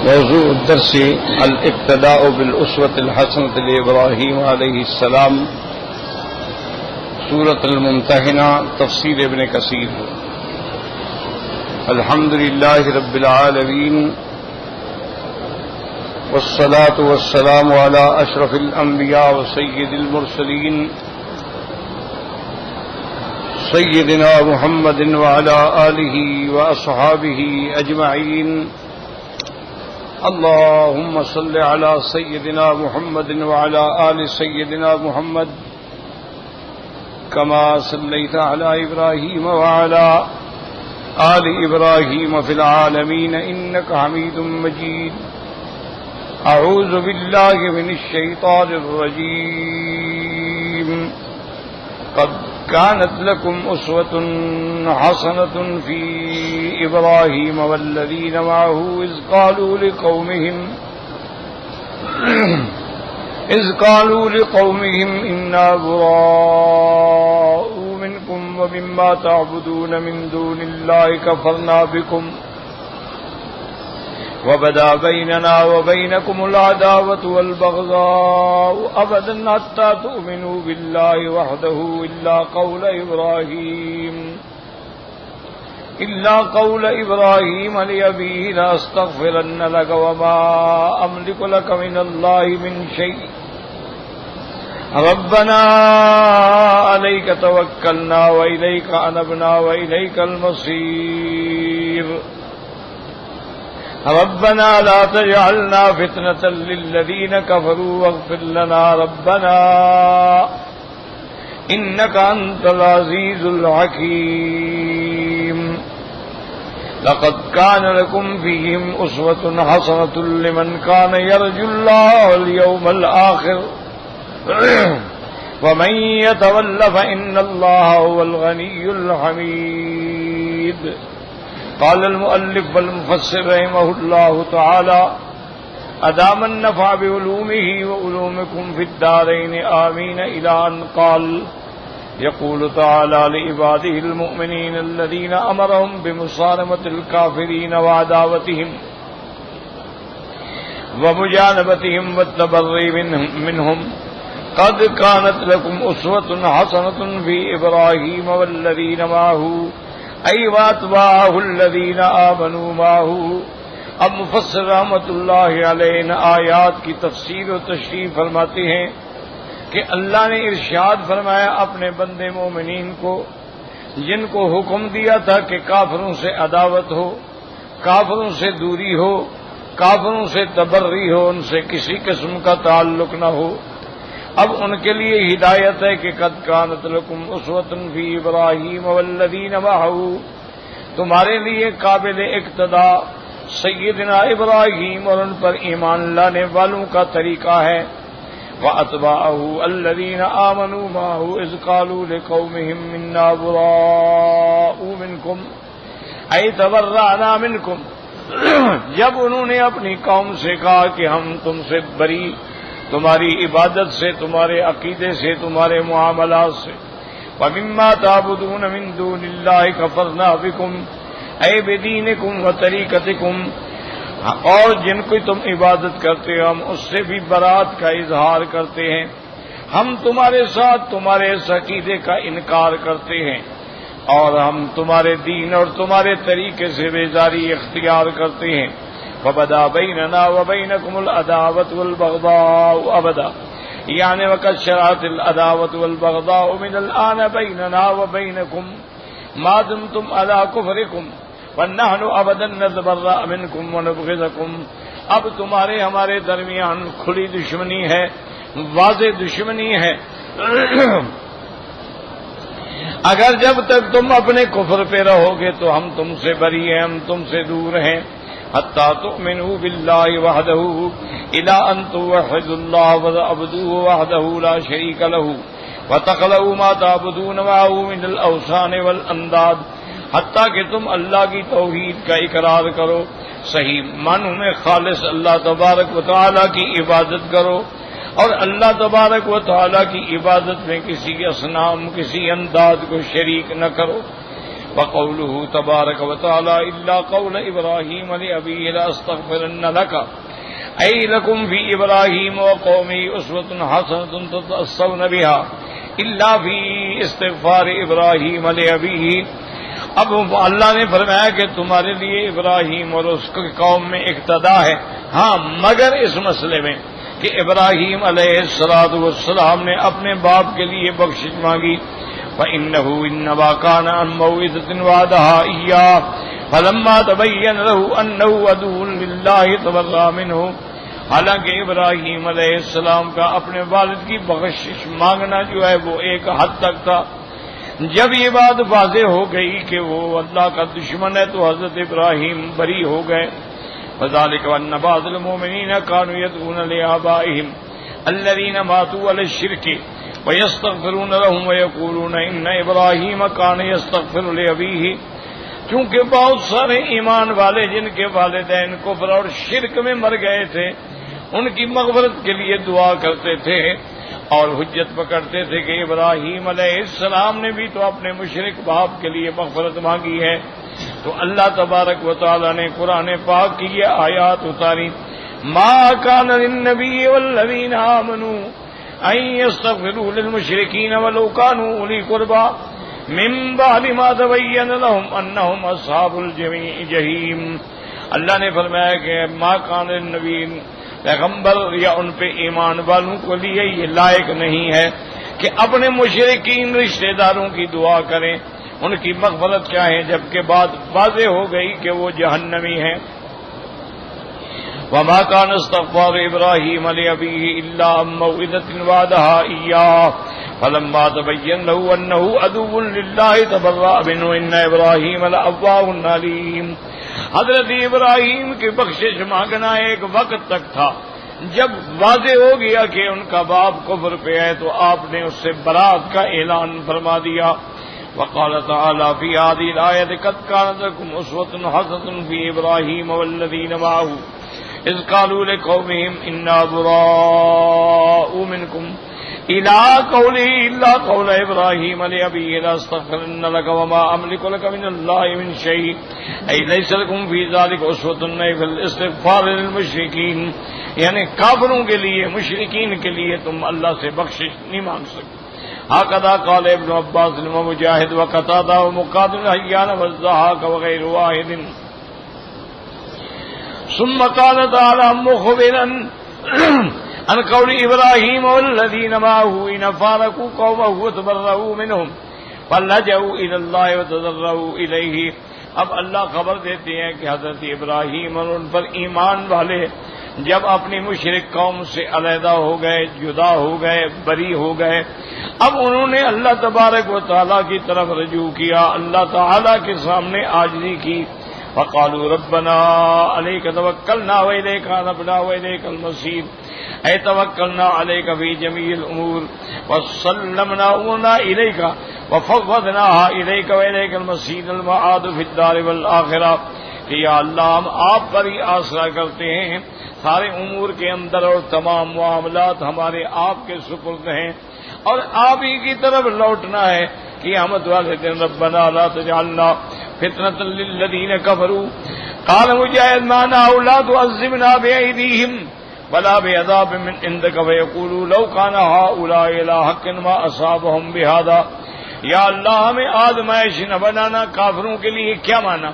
موضوع الدرس الاقتداء بالأسوة الحسنة لإبراهيم عليه السلام، سورة الممتحنة، تفسير ابن كثير۔ الحمد لله رب العالمين، والصلاة والسلام على أشرف الأنبياء وسيد المرسلين سيدنا محمد وعلى آله وأصحابه أجمعين۔ اللهم صل على سيدنا محمد وعلى آل سيدنا محمد كما صليت على إبراهيم وعلى آل إبراهيم في العالمين إنك حميد مجيد۔ أعوذ بالله من الشيطان الرجيم۔ قد كانت لكم أسوة حسنة في إبراهيم والذين معه إذ قالوا لقومهم إنا براء منكم ومما تعبدون من دون الله كفرنا بكم وبدا بيننا وبينكم العداوة والبغضاء أبدا حتى تؤمنوا بالله وحده إلا قول إبراهيم لأبيه لأستغفرن لك وما أملك لك من الله من شيء ربنا عليك توكلنا وإليك أنبنا وإليك المصير ربنا لا تجعلنا فتنة للذين كفروا واغفر لنا ربنا إنك أنت العزيز الحكيم۔ لقد كان لكم فيهم أسوة حسنة لمن كان يرجو الله واليوم الآخر ومن يتول فإن الله هو الغني الحميد۔ قال المؤلف والمفسر رحمه الله تعالى: أدام النفع بعلومه وعلومكم في الدارين آمين، إلى أن قال: يقول تعالى لعباده المؤمنين الذين أمرهم بمصارمة الكافرين وعداوتهم ومجانبتهم والتبري منهم: قد كانت لكم أسوة حسنة في إبراهيم والذين معه أي واتباعه الذين آمنوا معه۔ اب مفسر رحمۃ اللہ علیہ آیات کی تفسیر و تشریح فرماتے ہیں کہ اللہ نے ارشاد فرمایا اپنے بندے مومنین کو، جن کو حکم دیا تھا کہ کافروں سے عداوت ہو، کافروں سے دوری ہو، کافروں سے تبری ہو، ان سے کسی قسم کا تعلق نہ ہو۔ اب ان کے لیے ہدایت ہے کہ قد کانت لکم اسوۃ فی ابراہیم والذین معہ، تمہارے لیے قابل اقتداء سیدنا ابراہیم اور ان پر ایمان لانے والوں کا طریقہ ہے۔ وَأَتْبَاعَهُ الَّذِينَ آمَنُوا مَعَهُ إِذْ قَالُوا لِقَوْمِهِمْ إِنَّا بُرَاءُ مِنْكُمْ أَيْ تَبَرَّأْنَا مِنْكُمْ، جب انہوں نے اپنی قوم سے کہا کہ ہم تم سے بری، تمہاری عبادت سے، تمہارے عقیدے سے، تمہارے معاملات سے۔ وَمِمَّا تَعْبُدُونَ مِن دُونِ اللَّهِ كَفَرْنَا بِكُمْ أَيْ بِدِينِكُمْ وَطَرِيقَتِكُمْ، اور جن کی تم عبادت کرتے ہو ہم اس سے بھی برات کا اظہار کرتے ہیں، ہم تمہارے ساتھ تمہارے اس عقیدے کا انکار کرتے ہیں، اور ہم تمہارے دین اور تمہارے طریقے سے بیزاری اختیار کرتے ہیں۔ وَبَدَا بَيْنَنَا وَبَيْنَكُمُ الْعَدَاوَةُ وَالْبَغْضَاءُ أَبَدًا، یعنی وَقَدْ شَرَعَتِ الْعَدَاوَةُ وَالْبَغْضَاءُ مِنَ الْآنِ بَيْنَنَا وَبَيْنَكُمْ مَا دُمْتُمْ عَلَىٰ كُفْرِكُمْ وَنَحْنُ أَبَدًا نَتَبَرَّأُ مِنْكُمْ وَنُبْغِضُكُمْ۔ اب تمہارے ہمارے درمیان کھلی دشمنی ہے، واضح دشمنی ہے، اگر جب تک تم اپنے کفر پہ رہو گے تو ہم تم سے بری ہیں، ہم تم سے دور ہیں۔ حتیٰ تؤمنوا باللہ وحدہ الی ان توحدوا اللہ وتعبدوہ وحدہ لا شریک لہ وتخلؤوا ما تعبدون معہ من الاوثان والانداد، حتیٰ کہ تم اللہ کی توحید کا اقرار کرو، صحیح معنوں میں خالص اللہ تبارک و تعالیٰ کی عبادت کرو، اور اللہ تبارک و تعالیٰ کی عبادت میں کسی اصنام، کسی انداد کو شریک نہ کرو۔ وقوله تبارک وتعالی الا قول ابراہیم لأبیہ لاستغفرن لک ای لکم فی ابراہیم وقومہ اسوۃ حسنۃ تتأسون بها الا فی استغفار ابراہیم لأبیہ. اب اللہ نے فرمایا کہ تمہارے لیے ابراہیم اور اس کی قوم میں اقتدا ہے، ہاں مگر اس مسئلے میں کہ ابراہیم علیہ السلام نے اپنے باپ کے لیے بخشش مانگی. فإنه إنما كان عن موعظة وعدها إياه فلما تبين له أنه عدو لله تبرأ منه. حالانکہ ابراہیم علیہ السلام کا اپنے والد کی بخشش مانگنا جو ہے وہ ایک حد تک تھا، جب یہ بات واضح ہو گئی کہ وہ اللہ کا دشمن ہے تو حضرت ابراہیم بری ہو گئے. فذلك وأن بعض المؤمنين كانوا يدعون لآبائهم الذين ماتوا على الشرك ويستغفرون لهم ويقولون إن إبراهيم كان يستغفر لأبيه. چونکہ بہت سارے ایمان والے جن کے والدین کفر اور شرک میں مر گئے تھے ان کی مغفرت کے لیے دعا کرتے تھے اور حجت پکڑتے تھے کہ ابراہیم علیہ السلام نے بھی تو اپنے مشرک باپ کے لیے مغفرت مانگی ہے. تو اللہ تبارک و تعالی نے قرآن پاک کی یہ آیات اتاری. ما کان للنبی والذین آمنوا ان یستغفروا للمشرکین ولو کانوا اولی قربی من بعد ما تبین لهم انہم اصحاب الجحیم. اللہ نے فرمایا کہ ما کان للنبی، پیغمبر یا ان پہ ایمان والوں کو لیے یہ لائق نہیں ہے کہ اپنے مشرکین رشتہ داروں کی دعا کریں، ان کی مغفرت چاہیں، جبکہ بات واضح ہو گئی کہ وہ جہنمی ہیں. وما كان استغفار ابراہیم لأبیہ الا عن موعظة وعدها إياه فلما تبين له انه عدو لله تبرأ منه ان ابراہیم لأواه حلیم. حضرت ابراہیم کی بخشش مانگنا ایک وقت تک تھا، جب واضح ہو گیا کہ ان کا باپ کفر پہ ہے تو آپ نے اس سے برات کا اعلان فرما دیا. وقال تعالی فی هذه الآیۃ قد كانت لكم أسوة حسنة في إبراهيم والذين معه اذ قالوا لقومهم انا براء منكم الى قوله الا قول ابراہیم لأبیہ لاستغفرن لك وما املك لك من الله من شيء اي ليس لكم في ذلك اسوة في الاستغفار للمشركين. یعنی کافروں کے لیے، مشرکین کے لیے تم اللہ سے بخشش نہیں مانگ سکتے. هكذا قال ابن عباس ومجاہد وقتادہ ومقاتل حیان والضحاک وغیر واحد. ثم قال تعالى مخبرا عن قول ابراہیم والذین معه ان فارقوا قومه وتبرؤوا منهم فلجأوا الى الله وتضرعوا الیہ. اب اللہ خبر دیتے ہیں کہ حضرت ابراہیم اور ان پر ایمان والے جب اپنی مشرک قوم سے علیحدہ ہو گئے، جدا ہو گئے، بری ہو گئے، اب انہوں نے اللہ تبارک و تعالیٰ کی طرف رجوع کیا، اللہ تعالیٰ کے سامنے عاجزی کی. فقالوا ربنا علیک توکلنا والیک انبنا والیک المصیر. اے توکلنا علیک فی جمیع الامور وسلمنا امورنا الیک وفوضناها الیک والیک المصیر المعاد فی الدار والآخرہ. کہ یا اللہ ہم آپ پر ہی آسرا کرتے ہیں، سارے امور کے اندر اور تمام معاملات ہمارے آپ کے سپرد ہیں اور آپ ہی کی طرف لوٹنا ہے. قیامت والے دن ربنا لا تجعلنا فتنة للذین کفروا. قال مجاہد معناہ لا تعذبنا بأیدیہم ولا بعذاب من عندک فیقولوا لو کان ہؤلاء لی حق ما اصابہم بہذا. یا اللہ ہمیں آزمائش نہ بنانا. کافروں کے لیے کیا مانا؟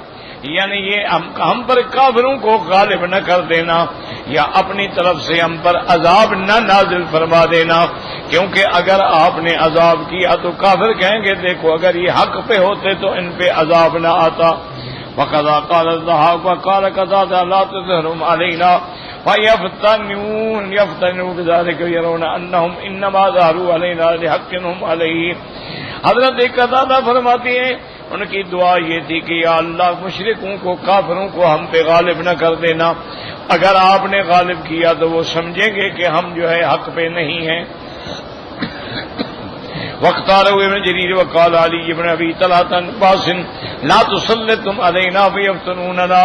یعنی یہ ہم پر کافروں کو غالب نہ کر دینا یا اپنی طرف سے ہم پر عذاب نہ نازل فرما دینا، کیونکہ اگر آپ نے عذاب کیا تو کافر کہیں گے دیکھو اگر یہ حق پہ ہوتے تو ان پہ عذاب نہ آتا. وقضا قال الضحاک وقال قتادہ لا تظہرهم علینا فیفتنوا بذلک یرون انہم انما ظہروا علینا لحق هم علیہ. حضرت قتادہ فرماتی ہیں ان کی دعا یہ تھی کہ یا اللہ مشرکوں کو، کافروں کو ہم پہ غالب نہ کر دینا، اگر آپ نے غالب کیا تو وہ سمجھیں گے کہ ہم جو ہے حق پہ نہیں ہیں. واختارہ ابن جریر وقال علی ابن ابی طلحہ عباس لا تسلطهم علینا فیفتنوننا.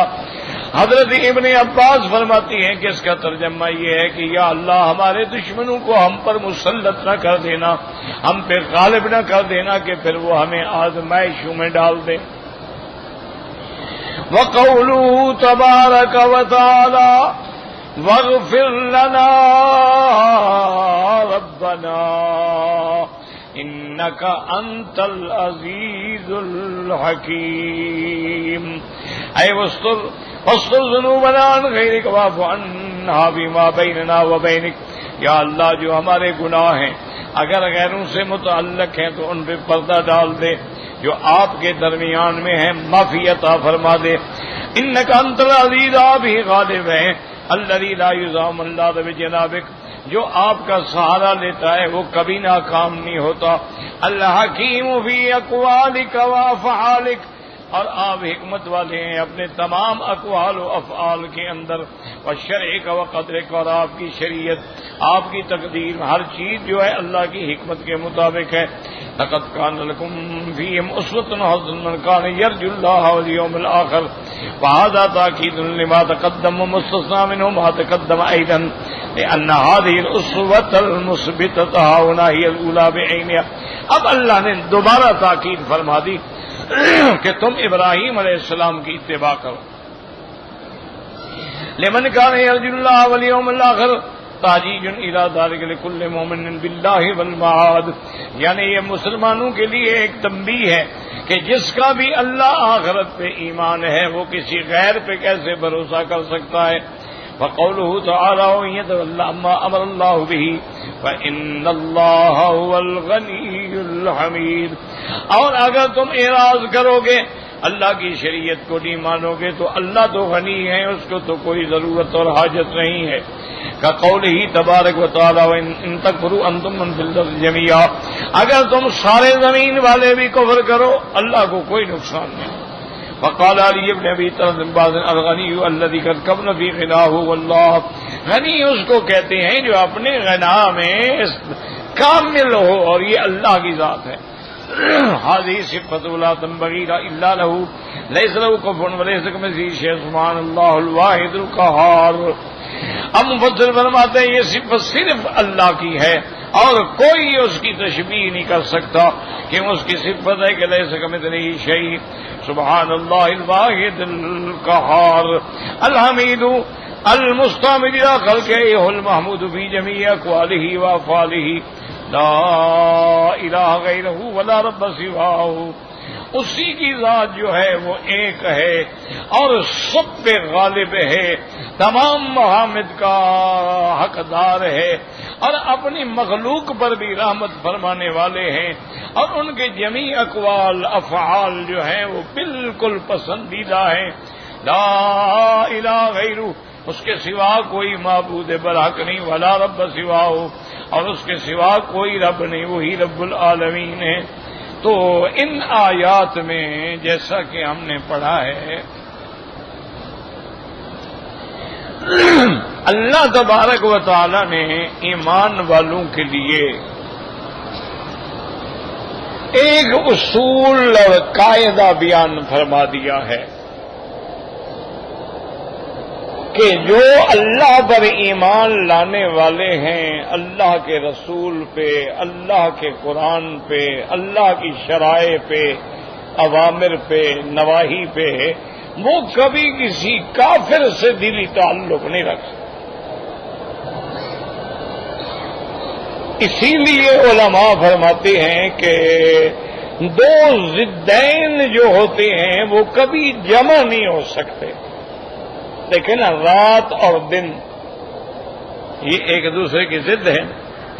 حضرت ابن عباس فرماتی ہیں کہ اس کا ترجمہ یہ ہے کہ یا اللہ ہمارے دشمنوں کو ہم پر مسلط نہ کر دینا، ہم پہ غالب نہ کر دینا کہ پھر وہ ہمیں آزمائشوں میں ڈال دیں. وقوله تبارك وتعالى واغفر لنا ربنا انك انت العزيز الحكيم اے واستر ذنوبنا عن غيرك واعف عنا بما بيننا وبينك. یا اللہ جو ہمارے گناہ ہیں اگر غیروں سے متعلق ہیں تو ان پہ پردہ ڈال دے، جو آپ کے درمیان میں ہیں معافی عطا فرما دے. انک انت العزیز، آپ ہی غالب ہیں. الذی لا یضام اللہ بجنابک، جو آپ کا سہارا لیتا ہے وہ کبھی ناکام نہیں ہوتا. الحکیم فی اقوالک و افعالک، اور آپ حکمت والے ہیں اپنے تمام اقوال و افعال کے اندر. والشرع و قدرک، اور آپ کی شریعت، آپ کی تقدیر، ہر چیز جو ہے اللہ کی حکمت کے مطابق ہے. لقد كان لكم فيهم أسوة حسنة لمن كان يرجو الله واليوم الآخر. وهذا تأكيد لما تقدم ومستثنى منه ما تقدم أيضا، لأن هذه الأسوة المثبتة هنا هي الأولى بعينها. اب اللہ نے دوبارہ تاکید فرما دی کہ تم ابراہیم علیہ السلام کی اتباع کرو. لمن كان يرجو الله واليوم الآخر تاجیج الى ذلك لكل مؤمن بالله والمعاد، یعنی یہ مسلمانوں کے لیے ایک تنبیہ ہے کہ جس کا بھی اللہ آخرت پہ ایمان ہے وہ کسی غیر پہ کیسے بھروسہ کر سکتا ہے. وقوله تعالى وإن يتولى عما أمر الله به فإن الله هو الغني الحميد. اور اگر تم اعراض کرو گے، اللہ کی شریعت کو نہیں مانو گے، تو اللہ تو غنی ہے، اس کو تو کوئی ضرورت اور حاجت نہیں ہے. كقوله تبارک و تعالی وان تکفروا انتم من فی الارض جميعا، اگر تم سارے زمین والے بھی کفر کرو اللہ کو کوئی نقصان نہیں. فقال علی بن ابی طالب الغنی الذی قد کمل فی غناہ واللہ، غنی اس کو کہتے ہیں جو اپنے غنا میں کامل ہو اور یہ اللہ کی ذات ہے. هذه صفۃ لا تنبغي الا له ليس له كفوا وليس كمثله شيء سبحان الله الواحد القهار. ہم مفسر فرماتے ہیں یہ صفت صرف اللہ کی ہے اور کوئی اس کی تشبیہ نہیں کر سکتا کہ اس کی صفت ہے کہ لیس کمثلہ شیء سبحان اللہ الواحد القہار. الحمید المستعمل الى خلقہ المحمود فی جمیع اقوالہ وافعالہ لا الہ غیرہ ولا رب سواہ. اسی کی ذات جو ہے وہ ایک ہے اور سب پہ غالب ہے، تمام محامد کا حقدار ہے اور اپنی مخلوق پر بھی رحمت فرمانے والے ہیں، اور ان کے جمیع اقوال افعال جو ہیں وہ بالکل پسندیدہ ہیں. لا الہ غیرہ، اس کے سوا کوئی معبود برحق نہیں، ولا رب سواہ، اور اس کے سوا کوئی رب نہیں، وہی رب العالمین ہے. تو ان آیات میں جیسا کہ ہم نے پڑھا ہے اللہ تبارک و تعالی نے ایمان والوں کے لیے ایک اصول اور قاعدہ بیان فرما دیا ہے کہ جو اللہ پر ایمان لانے والے ہیں، اللہ کے رسول پہ، اللہ کے قرآن پہ، اللہ کی شرائع پہ، اوامر پہ، نواہی پہ، وہ کبھی کسی کافر سے دلی تعلق نہیں رکھ سکتے. اسی لیے علماء فرماتے ہیں کہ دو ضدین جو ہوتے ہیں وہ کبھی جمع نہیں ہو سکتے. دیکھیں نا، رات اور دن یہ ایک دوسرے کی ضد ہے.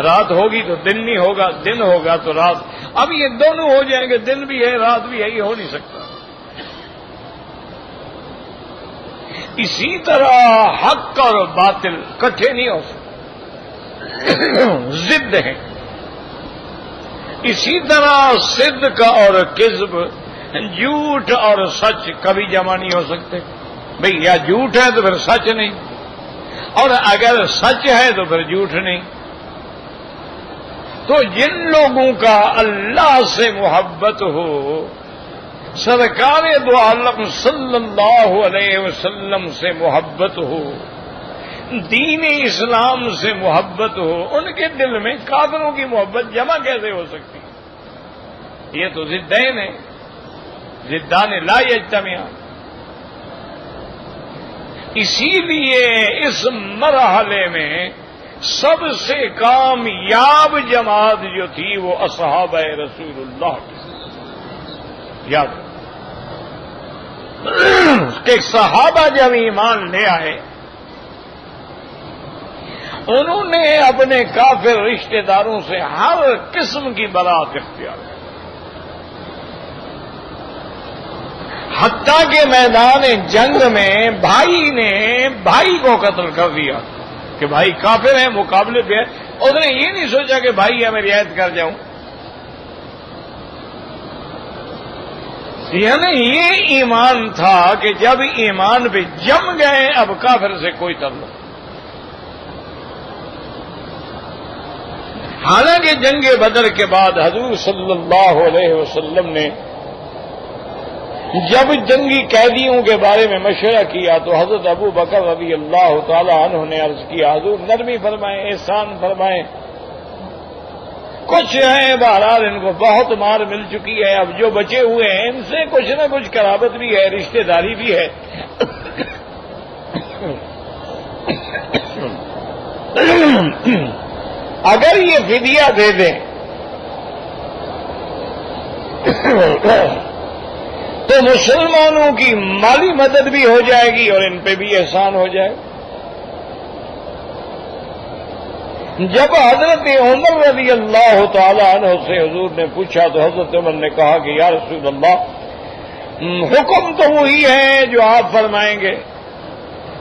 رات ہوگی تو دن نہیں ہوگا، دن ہوگا تو رات. اب یہ دونوں ہو جائیں گے، دن بھی ہے رات بھی ہے، یہ ہو نہیں سکتا. اسی طرح حق اور باطل کٹھے نہیں ہو سکتے، ضد ہیں. اسی طرح صدق اور کذب، جھوٹ اور سچ کبھی جمع نہیں ہو سکتے. بھئی یا جھوٹ ہے تو پھر سچ نہیں، اور اگر سچ ہے تو پھر جھوٹ نہیں. تو جن لوگوں کا اللہ سے محبت ہو، سرکار دو عالم صلی اللہ علیہ وسلم سے محبت ہو، دین اسلام سے محبت ہو، ان کے دل میں کافروں کی محبت جمع کیسے ہو سکتی؟ یہ تو ضدین ہیں، ضدان لا یجتمعان. اسی لیے اس مرحلے میں سب سے کامیاب جماعت جو تھی وہ اصحابہ رسول اللہ کی، یاد کہ صحابہ جب ایمان لے آئے انہوں نے اپنے کافر رشتہ داروں سے ہر قسم کی برات اختیار کی، حتیٰ کہ میدان جنگ میں بھائی نے بھائی کو قتل کر دیا کہ بھائی کافر ہیں، مقابلے پہ اس نے یہ نہیں سوچا کہ بھائی ہے میں رعایت کر جاؤں، یعنی یہ ایمان تھا کہ جب ایمان پہ جم گئے اب کافر سے کوئی تعلق۔ حالانکہ جنگ بدر کے بعد حضور صلی اللہ علیہ وسلم نے جب جنگی قیدیوں کے بارے میں مشورہ کیا تو حضرت ابو بکر رضی اللہ تعالی عنہ نے عرض کیا حضور نرمی فرمائیں، احسان فرمائیں، کچھ ہیں بہرحال ان کو بہت مار مل چکی ہے، اب جو بچے ہوئے ہیں ان سے کچھ نہ کچھ قرابت بھی ہے، رشتہ داری بھی ہے، اگر یہ فدیہ دے دیں تو مسلمانوں کی مالی مدد بھی ہو جائے گی اور ان پہ بھی احسان ہو جائے گا۔ جب حضرت عمر رضی اللہ تعالی عنہ سے حضور نے پوچھا تو حضرت عمر نے کہا کہ یا رسول اللہ حکم تو وہی ہے جو آپ فرمائیں گے،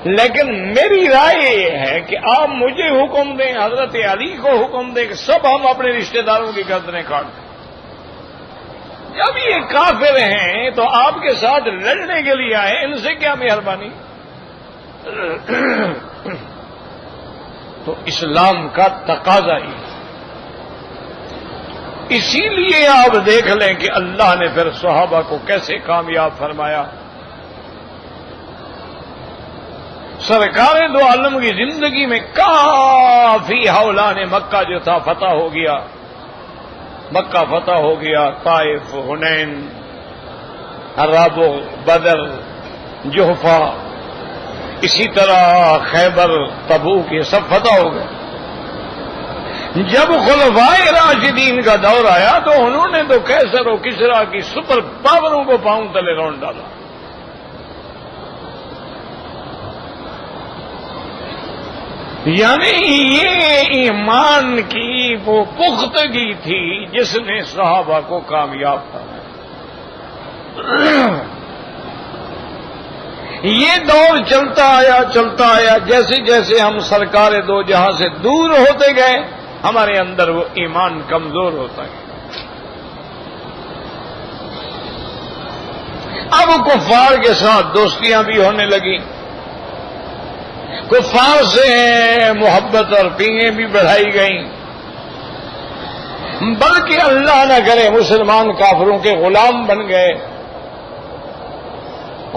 لیکن میری رائے یہ ہے کہ آپ مجھے حکم دیں، حضرت علی کو حکم دیں کہ سب ہم اپنے رشتہ داروں کی گردنیں کاٹ دیں۔ جب یہ کافر ہیں تو آپ کے ساتھ لڑنے کے لیے آئے، ان سے کیا مہربانی؟ تو اسلام کا تقاضا ہی، اسی لیے آپ دیکھ لیں کہ اللہ نے پھر صحابہ کو کیسے کامیاب فرمایا۔ سرکار دو عالم کی زندگی میں کافی حولان مکہ جو تھا فتح ہو گیا، مکہ فتح ہو گیا، طائف، حنین، عرب، بدر، جحفہ، اسی طرح خیبر، تبوک، یہ سب فتح ہو گئے۔ جب خلفائے راشدین کا دور آیا تو انہوں نے تو کیسر و کسرا کی سپر پاوروں کو پاؤں تلے رون ڈالا۔ یعنی یہ ایمان کی وہ پختگی تھی جس نے صحابہ کو کامیاب کیا۔ یہ دور چلتا آیا، جیسے جیسے ہم سرکار دو جہاں سے دور ہوتے گئے ہمارے اندر وہ ایمان کمزور ہوتا گیا۔ اب کفار کے ساتھ دوستیاں بھی ہونے لگی، کفار سے محبت اور پینگیں بھی بڑھائی گئیں، بلکہ اللہ نہ کرے مسلمان کافروں کے غلام بن گئے،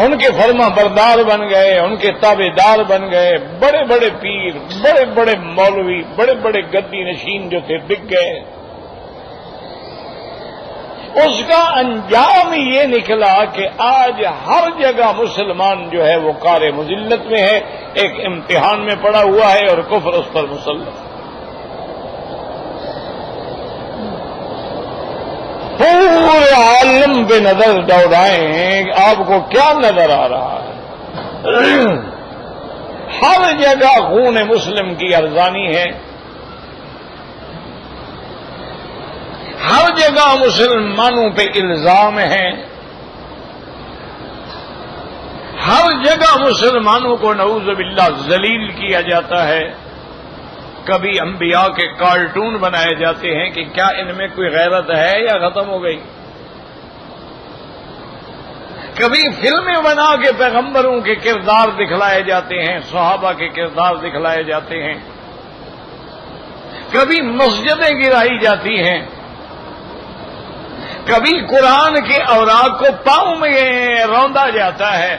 ان کے فرما بردار بن گئے، ان کے تابع دار بن گئے، بڑے بڑے پیر، بڑے بڑے مولوی، بڑے بڑے گدی نشین جو تھے بک گئے۔ اس کا انجام یہ نکلا کہ آج ہر جگہ مسلمان جو ہے وہ کار مذلت میں ہے، ایک امتحان میں پڑا ہوا ہے اور کفر اس پر مسلط۔ پورے عالم پہ نظر دوڑائیں، آپ کو کیا نظر آ رہا ہے؟ ہر جگہ خون مسلم کی ارزانی ہے، ہر جگہ مسلمانوں پہ الزام ہے، ہر جگہ مسلمانوں کو نعوذ باللہ ذلیل کیا جاتا ہے۔ کبھی انبیاء کے کارٹون بنائے جاتے ہیں کہ کیا ان میں کوئی غیرت ہے یا ختم ہو گئی؟ کبھی فلمیں بنا کے پیغمبروں کے کردار دکھلائے جاتے ہیں، صحابہ کے کردار دکھلائے جاتے ہیں، کبھی مسجدیں گرائی جاتی ہیں، کبھی قرآن کے اوراق کو پاؤں میں روندا جاتا ہے،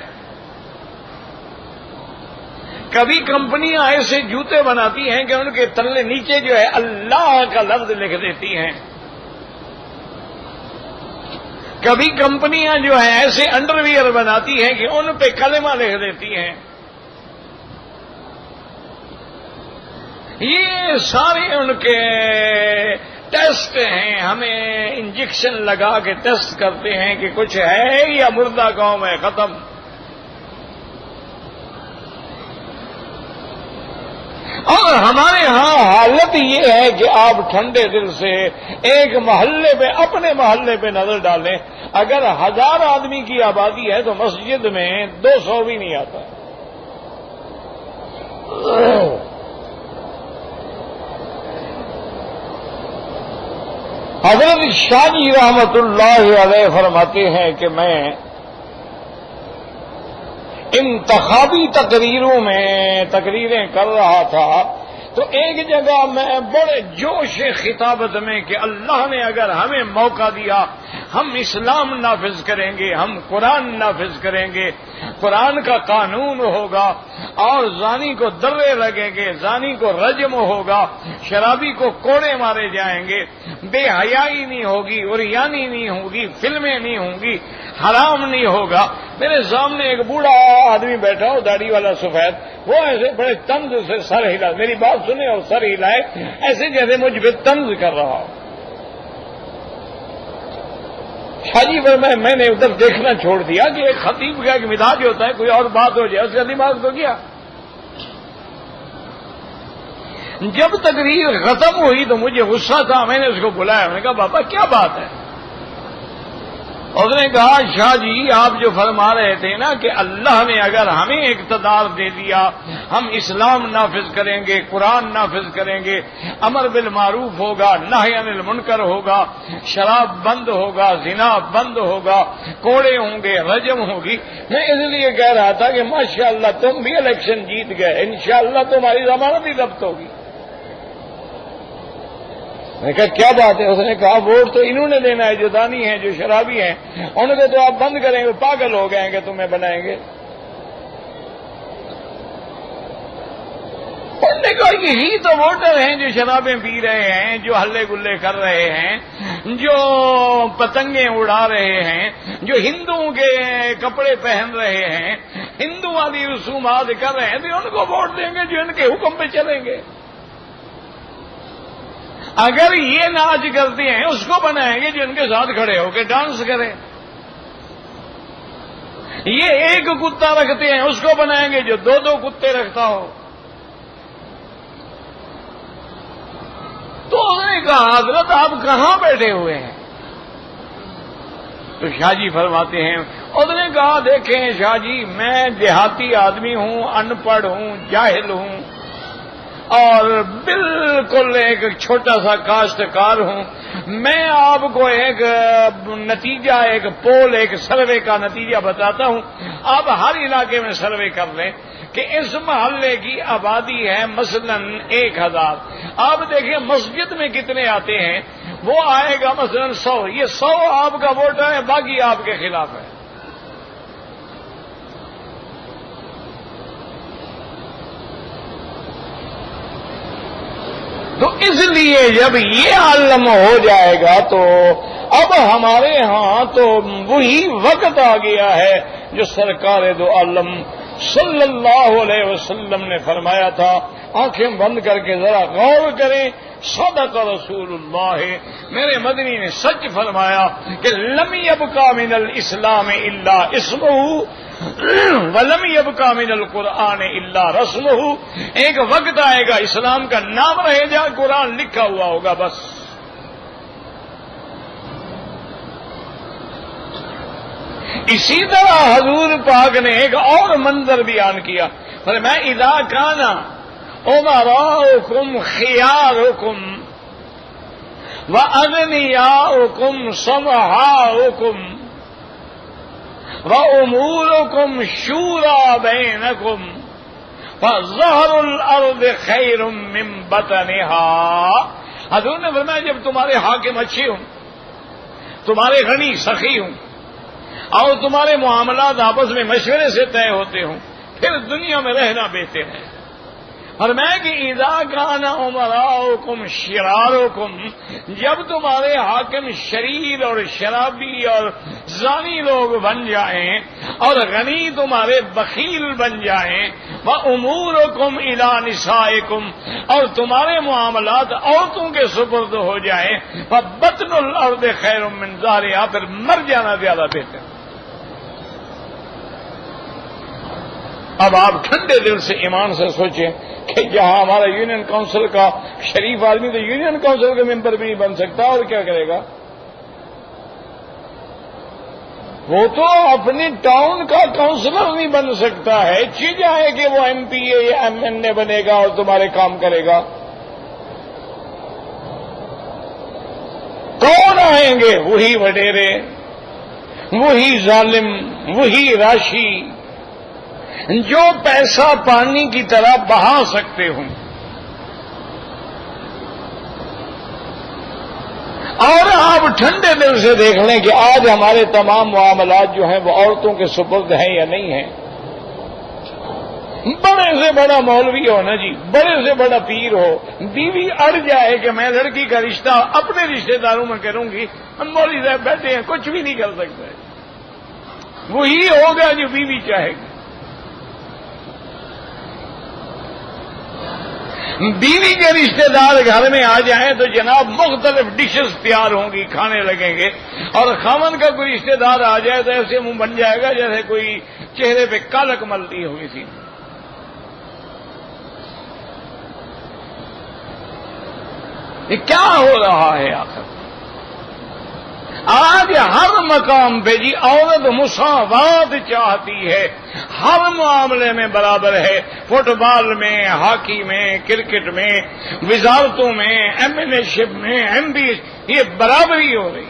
کبھی کمپنیاں ایسے جوتے بناتی ہیں کہ ان کے تلے نیچے جو ہے اللہ کا لفظ لکھ دیتی ہیں، کبھی کمپنیاں جو ہیں ایسے انڈر ویئر بناتی ہیں کہ ان پہ کلمہ لکھ دیتی ہیں۔ یہ سارے ان کے ٹیسٹ ہیں، ہمیں انجیکشن لگا کے ٹیسٹ کرتے ہیں کہ کچھ ہے یا مردہ قوم ہے، ختم۔ اور ہمارے ہاں حالت یہ ہے کہ آپ ٹھنڈے دل سے ایک محلے پہ، اپنے محلے پہ نظر ڈالیں، اگر 1000 آدمی کی آبادی ہے تو مسجد میں 200 بھی نہیں آتا۔ حضرت شاہ جی رحمت اللہ علیہ فرماتے ہیں کہ میں انتخابی تقریروں میں تقریریں کر رہا تھا تو ایک جگہ میں بڑے جوش خطابت میں کہ اللہ نے اگر ہمیں موقع دیا ہم اسلام نافذ کریں گے، ہم قرآن نافذ کریں گے، قرآن کا قانون ہوگا اور زانی کو درے لگیں گے، زانی کو رجم ہوگا، شرابی کو کوڑے مارے جائیں گے، بے حیائی نہیں ہوگی، عریانی نہیں ہوگی، فلمیں نہیں ہوں گی، حرام نہیں ہوگا۔ میرے سامنے ایک بوڑھا آدمی بیٹھا ہو، داڑھی والا سفید، وہ ایسے بڑے طنز سے سر ہلا، میری بات سنے اور سر ہلائے ایسے جیسے مجھ پہ طنز کر رہا ہو۔ شاہ جی پر میں نے ادھر دیکھنا چھوڑ دیا کہ ایک خطیب کا ایک مزاج ہوتا ہے، کوئی اور بات ہو جائے اس کا دماغ تو کیا۔ جب تقریر ختم ہوئی تو مجھے غصہ تھا، میں نے اس کو بلایا، میں نے کہا بابا کیا بات ہے؟ اس نے کہا شاہ جی آپ جو فرما رہے تھے نا کہ اللہ نے اگر ہمیں اقتدار دے دیا ہم اسلام نافذ کریں گے، قرآن نافذ کریں گے، امر بالمعروف ہوگا، نہی عن المنکر ہوگا، شراب بند ہوگا، زنا بند ہوگا، کوڑے ہوں گے، رجم ہوگی۔ میں اس لیے کہہ رہا تھا کہ ماشاءاللہ تم بھی الیکشن جیت گئے، انشاءاللہ تمہاری ضمانت ہی ضبط ہوگی۔ میں نے کہا کیا بات ہے؟ اس نے کہا ووٹ تو انہوں نے دینا ہے جو دانی ہیں، جو شرابی ہیں، ان کو تو آپ بند کریں گے، پاگل ہو گئے ہیں کہ تمہیں بنائیں گے۔ انہوں نے کہا یہی تو ووٹر ہیں جو شرابیں پی رہے ہیں، جو ہلے گلے کر رہے ہیں، جو پتنگیں اڑا رہے ہیں، جو ہندوؤں کے کپڑے پہن رہے ہیں، ہندو والی رسومات کر رہے ہیں، تو ان کو ووٹ دیں گے جو ان کے حکم پہ چلیں گے۔ اگر یہ ناچ کرتے ہیں اس کو بنائیں گے جو ان کے ساتھ کھڑے ہو کے ڈانس کرے۔ یہ ایک کتا رکھتے ہیں اس کو بنائیں گے جو 2 کتے رکھتا ہو۔ تو انہوں نے کہا حضرت آپ کہاں بیٹھے ہوئے ہیں؟ تو شاہ جی فرماتے ہیں، انہوں نے کہا دیکھیں شاہ جی میں دیہاتی آدمی ہوں، ان پڑھ ہوں، جاہل ہوں، اور بالکل ایک چھوٹا سا کاشتکار ہوں۔ میں آپ کو ایک نتیجہ، ایک پول، ایک سروے کا نتیجہ بتاتا ہوں، آپ ہر علاقے میں سروے کر لیں کہ اس محلے کی آبادی ہے مثلا 1000، آپ دیکھیں مسجد میں کتنے آتے ہیں، وہ آئے گا مثلا 100، یہ 100 آپ کا ووٹ ہے، باقی آپ کے خلاف ہے۔ تو اس لیے جب یہ عالم ہو جائے گا تو اب ہمارے ہاں تو وہی وقت آ گیا ہے جو سرکار دو عالم صلی اللہ علیہ وسلم نے فرمایا تھا۔ آنکھیں بند کر کے ذرا غور کریں، صدق رسول اللہ، میرے مدنی نے سچ فرمایا کہ لم یبقى من الاسلام الا اسمہ وَلَمْ يَبْقَ مِنَ الْقُرْآنِ إِلَّا رَسْمُهُ، ایک وقت آئے گا اسلام کا نام رہے گا، قرآن لکھا ہوا ہوگا بس۔ اسی طرح حضور پاک نے ایک اور منظر بیان کیا، فرمایا اذا كان امراؤكم خياركم واغنياؤكم سمحاؤكم وَأُمُورُكُمْ شُورَى بَيْنَكُمْ فَظَهْرُ الْأَرْضِ خَيْرٌ مِّن بَطْنِهَا۔ حضور نے فرمایا جب تمہارے حاکم اچھے ہوں، تمہارے غنی سخی ہوں، اور تمہارے معاملات آپس میں مشورے سے طے ہوتے ہوں، پھر دنیا میں رہنا بہتر ہے۔ فرمایا کہ اذا کان امراؤکم شرارکم، جب تمہارے حاکم شریر اور شرابی اور زانی لوگ بن جائیں اور غنی تمہارے بخیل بن جائیں، وامورکم الی نسائکم، اور تمہارے معاملات عورتوں کے سپرد ہو جائیں، فبطن الارض خیر من ظہرہا، پھر مر جانا زیادہ بہتر۔ اب آپ ٹھنڈے دل سے ایمان سے سوچیں کہ جہاں ہمارا یونین کونسل کا شریف آدمی تو یونین کونسل کا ممبر بھی نہیں بن سکتا، اور کیا کرے گا؟ وہ تو اپنی ٹاؤن کا کونسلر نہیں بن سکتا ہے، چیز ہے کہ وہ ایم پی اے یا ایم این اے بنے گا اور تمہارے کام کرے گا۔ کون آئیں گے؟ وہی وڈیرے، وہی ظالم، وہی راشی جو پیسہ پانی کی طرح بہا سکتے ہوں۔ اور آپ ٹھنڈے دل سے دیکھ لیں کہ آج ہمارے تمام معاملات جو ہیں وہ عورتوں کے سپرد ہیں یا نہیں ہیں۔ بڑے سے بڑا مولوی ہو نا جی، بڑے سے بڑا پیر ہو، بیوی اڑ جائے کہ میں لڑکی کا رشتہ اپنے رشتہ داروں میں کروں گی، ہم مولوی صاحب بیٹھے ہیں کچھ بھی نہیں کر سکتے، وہی ہوگا جو بیوی چاہے گی۔ بیوی کے رشتہ دار گھر میں آ جائیں تو جناب مختلف ڈشز تیار ہوں گی، کھانے لگیں گے، اور خاوند کا کوئی رشتہ دار آ جائے تو ایسے منہ بن جائے گا جیسے کوئی چہرے پہ کالک ملتی ہو کسی نے۔ یہ کیا ہو رہا ہے آخر؟ آج ہر مقام پہ جی عورت مساوات چاہتی ہے، ہر معاملے میں برابر ہے، فٹ بال میں، ہاکی میں، کرکٹ میں، وزارتوں میں، ایم این اے شپ میں، ایم پی، یہ برابری ہو رہی۔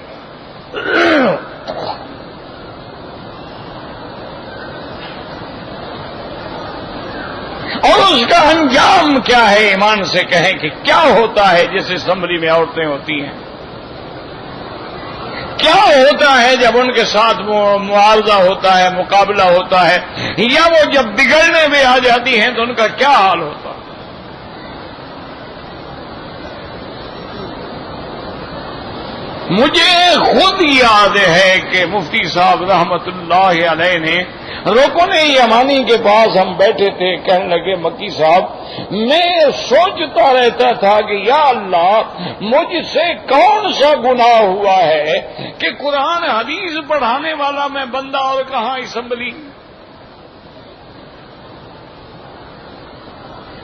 اور اس کا انجام کیا ہے؟ ایمان سے کہیں کہ کیا ہوتا ہے جس اسمبلی میں عورتیں ہوتی ہیں؟ کیا ہوتا ہے جب ان کے ساتھ معاوضہ ہوتا ہے، مقابلہ ہوتا ہے، یا وہ جب بگڑنے میں آ جاتی ہیں تو ان کا کیا حال ہوتا ہے؟ مجھے خود یاد ہے کہ مفتی صاحب رحمت اللہ علیہ نے رکن یمانی کے پاس ہم بیٹھے تھے، کہنے لگے مکی صاحب میں سوچتا رہتا تھا کہ یا اللہ مجھ سے کون سا گناہ ہوا ہے کہ قرآن حدیث پڑھانے والا میں بندہ اور کہاں اسمبلی۔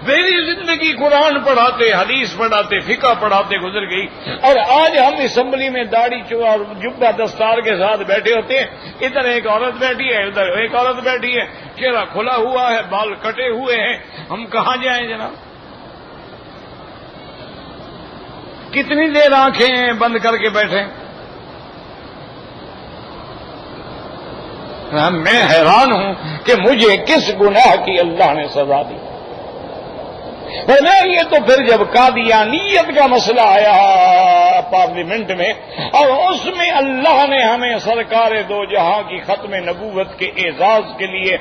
میری زندگی قرآن پڑھاتے، حدیث پڑھاتے، فقہ پڑھاتے گزر گئی، اور آج ہم اسمبلی میں داڑھی اور جبہ دستار کے ساتھ بیٹھے ہوتے ہیں، ادھر ایک عورت بیٹھی ہے، ادھر ایک عورت بیٹھی ہے، چہرہ کھلا ہوا ہے، بال کٹے ہوئے ہیں، ہم کہاں جائیں جناب؟ کتنی دیر آنکھیں بند کر کے بیٹھے؟ میں حیران ہوں کہ مجھے کس گناہ کی اللہ نے سزا دی۔ یہ تو پھر جب قادیانیت کا مسئلہ آیا پارلیمنٹ میں، اور اس میں اللہ نے ہمیں سرکار دو جہاں کی ختم نبوت کے اعزاز کے لیے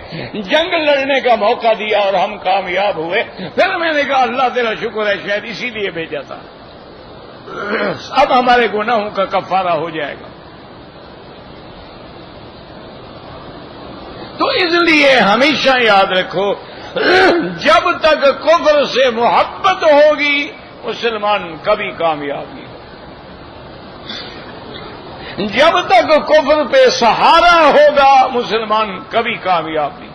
جنگ لڑنے کا موقع دیا اور ہم کامیاب ہوئے، پھر میں نے کہا اللہ تیرا شکر ہے، شاید اسی لیے بھیجا تھا، اب ہمارے گناہوں کا کفارہ ہو جائے گا۔ تو اس لیے ہمیشہ یاد رکھو، جب تک کفر سے محبت ہوگی مسلمان کبھی کامیاب نہیں ہوگا، جب تک کفر پہ سہارا ہوگا مسلمان کبھی کامیاب نہیں۔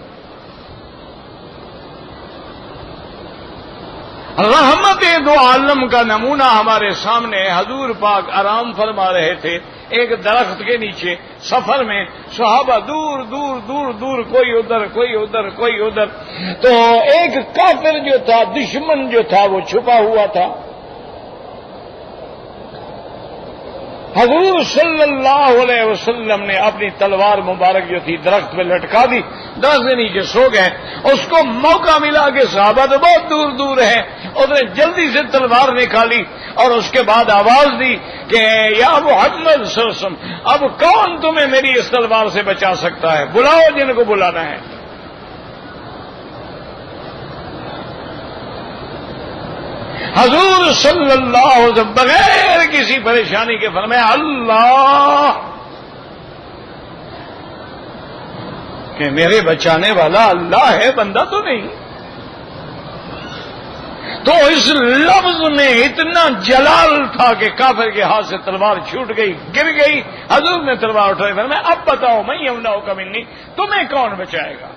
رحمت دو عالم کا نمونہ ہمارے سامنے، حضور پاک آرام فرما رہے تھے ایک درخت کے نیچے سفر میں، صحابہ دور دور دور دور، کوئی ادھر کوئی ادھر کوئی ادھر، تو ایک کافر جو تھا، دشمن جو تھا، وہ چھپا ہوا تھا۔ حضور صلی اللہ علیہ وسلم نے اپنی تلوار مبارک جو تھی درخت پہ لٹکا دی، درخت کے نیچے سو گئے، اس کو موقع ملا کہ صحابہ تو بہت دور دور ہیں، اس نے جلدی سے تلوار نکالی اور اس کے بعد آواز دی کہ یا محمد صلی اللہ علیہ وسلم، اب کون تمہیں میری اس تلوار سے بچا سکتا ہے؟ بلاؤ جن کو بلانا ہے۔ حضور صلی اللہ علیہ وسلم بغیر کسی پریشانی کے فرمایا اللہ کہ میرے بچانے والا اللہ ہے، بندہ تو نہیں. تو اس لفظ میں اتنا جلال تھا کہ کافر کے ہاتھ سے تلوار چھوٹ گئی، گر گئی. حضور نے تلوار اٹھائی، فرمایا اب بتاؤ میں یمنعک منی، تمہیں کون بچائے گا؟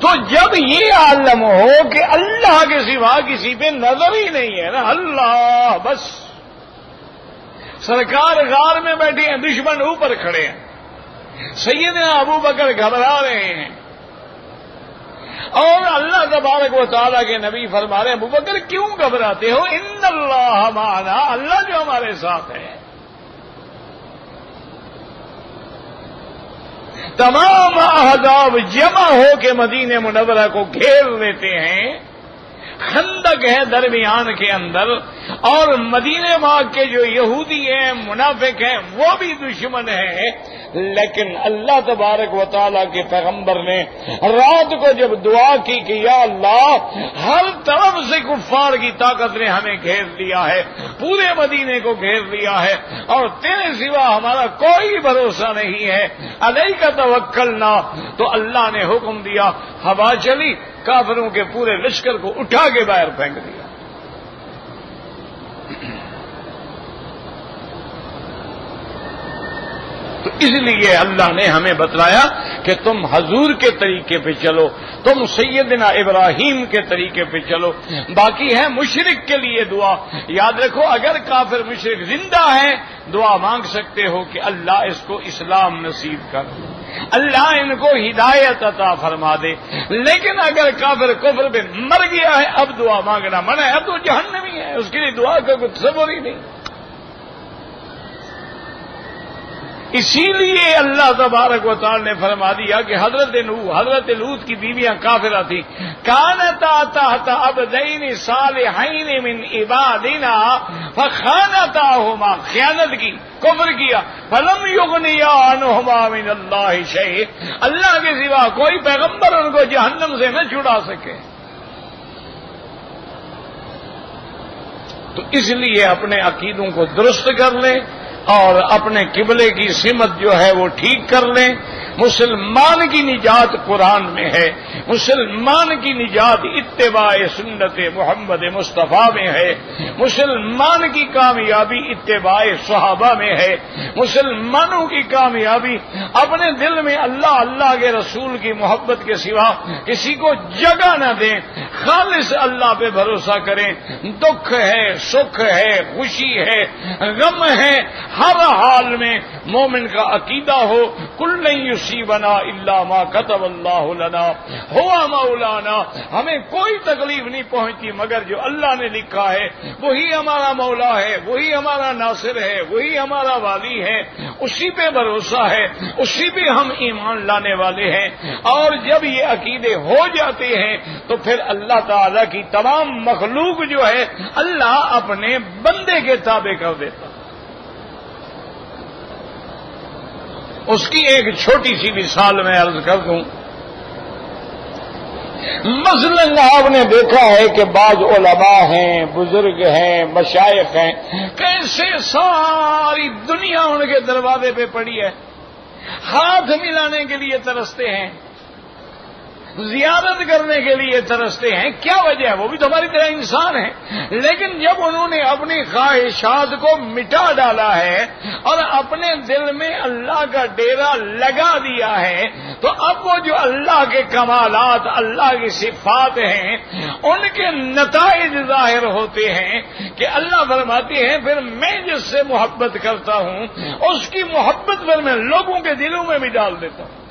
تو جب یہ عالم ہو کہ اللہ کے سوا کسی پہ نظر ہی نہیں ہے نا، اللہ بس. سرکار غار میں بیٹھے ہیں، دشمن اوپر کھڑے ہیں، سیدنا ابو بکر گھبرا رہے ہیں، اور اللہ تبارک و تعالیٰ کے نبی فرما رہے ہیں ابو بکر کیوں گھبراتے ہو؟ ان اللہ معنا، اللہ جو ہمارے ساتھ ہے. تمام احزاب جمع ہو کے مدینہ منورہ کو گھیر لیتے ہیں. خندق ہے درمیان کے اندر، اور مدینہ پاک کے جو یہودی ہیں، منافق ہیں، وہ بھی دشمن ہیں. لیکن اللہ تبارک و تعالیٰ کے پیغمبر نے رات کو جب دعا کی کہ یا اللہ ہر طرف سے کفار کی طاقت نے ہمیں گھیر لیا ہے، پورے مدینے کو گھیر لیا ہے، اور تیرے سوا ہمارا کوئی بھروسہ نہیں ہے، علیک توکلنا، تو اللہ نے حکم دیا، ہوا چلی، کافروں کے پورے لشکر کو اٹھا کے باہر پھینک دیا. تو اس لیے اللہ نے ہمیں بتلایا کہ تم حضور کے طریقے پہ چلو، تم سیدنا ابراہیم کے طریقے پہ چلو. باقی ہے مشرک کے لیے دعا. یاد رکھو اگر کافر مشرک زندہ ہے دعا مانگ سکتے ہو کہ اللہ اس کو اسلام نصیب کر، اللہ ان کو ہدایت عطا فرما دے. لیکن اگر کافر کفر پہ مر گیا ہے اب دعا مانگنا منع ہے، اب تو جہنمی ہے، اس کے لیے دعا کا کوئی تصور ہی نہیں. اسی لیے اللہ تبارک و تعالی نے فرما دیا کہ حضرت نوح، حضرت لوط کی بیویاں کافرہ تھیں. کانتا تحت عبدین صالحین من عبادنا فخانتاہما، خیانت کی، کفر کیا. فلم یغنیا عنہما من اللہ شیء، اللہ کے سوا کوئی پیغمبر ان کو جہنم سے نہ چھڑا سکے. تو اس لیے اپنے عقیدوں کو درست کر لیں اور اپنے قبلے کی سمت جو ہے وہ ٹھیک کر لیں. مسلمان کی نجات قرآن میں ہے، مسلمان کی نجات اتباع سنت محمد مصطفیٰ میں ہے، مسلمان کی کامیابی اتباع صحابہ میں ہے. مسلمانوں کی کامیابی اپنے دل میں اللہ اللہ کے رسول کی محبت کے سوا کسی کو جگہ نہ دیں، خالص اللہ پہ بھروسہ کریں. دکھ ہے، سکھ ہے، خوشی ہے، غم ہے، ہر حال میں مومن کا عقیدہ ہو کل نہیں یصیبنا الا ما كتب اللہ لنا ہوا مولانا. ہمیں کوئی تکلیف نہیں پہنچتی مگر جو اللہ نے لکھا ہے، وہی ہمارا مولا ہے، وہی ہمارا ناصر ہے، وہی ہمارا والی ہے، اسی پہ بھروسہ ہے، اسی پہ ہم ایمان لانے والے ہیں. اور جب یہ عقیدے ہو جاتے ہیں تو پھر اللہ تعالی کی تمام مخلوق جو ہے اللہ اپنے بندے کے تابع کر دیتا. اس کی ایک چھوٹی سی مثال میں عرض کر دوں. مثلاً آپ نے دیکھا ہے کہ بعض علماء ہیں، بزرگ ہیں، مشائخ ہیں، کیسے ساری دنیا ان کے دروازے پہ پڑی ہے، ہاتھ ملانے کے لیے ترستے ہیں، زیارت کرنے کے لیے ترستے ہیں. کیا وجہ ہے؟ وہ بھی تو ہماری طرح انسان ہیں. لیکن جب انہوں نے اپنی خواہشات کو مٹا ڈالا ہے اور اپنے دل میں اللہ کا ڈیرا لگا دیا ہے تو اب وہ جو اللہ کے کمالات، اللہ کی صفات ہیں، ان کے نتائج ظاہر ہوتے ہیں کہ اللہ فرماتے ہیں پھر میں جس سے محبت کرتا ہوں اس کی محبت پر میں لوگوں کے دلوں میں بھی ڈال دیتا ہوں.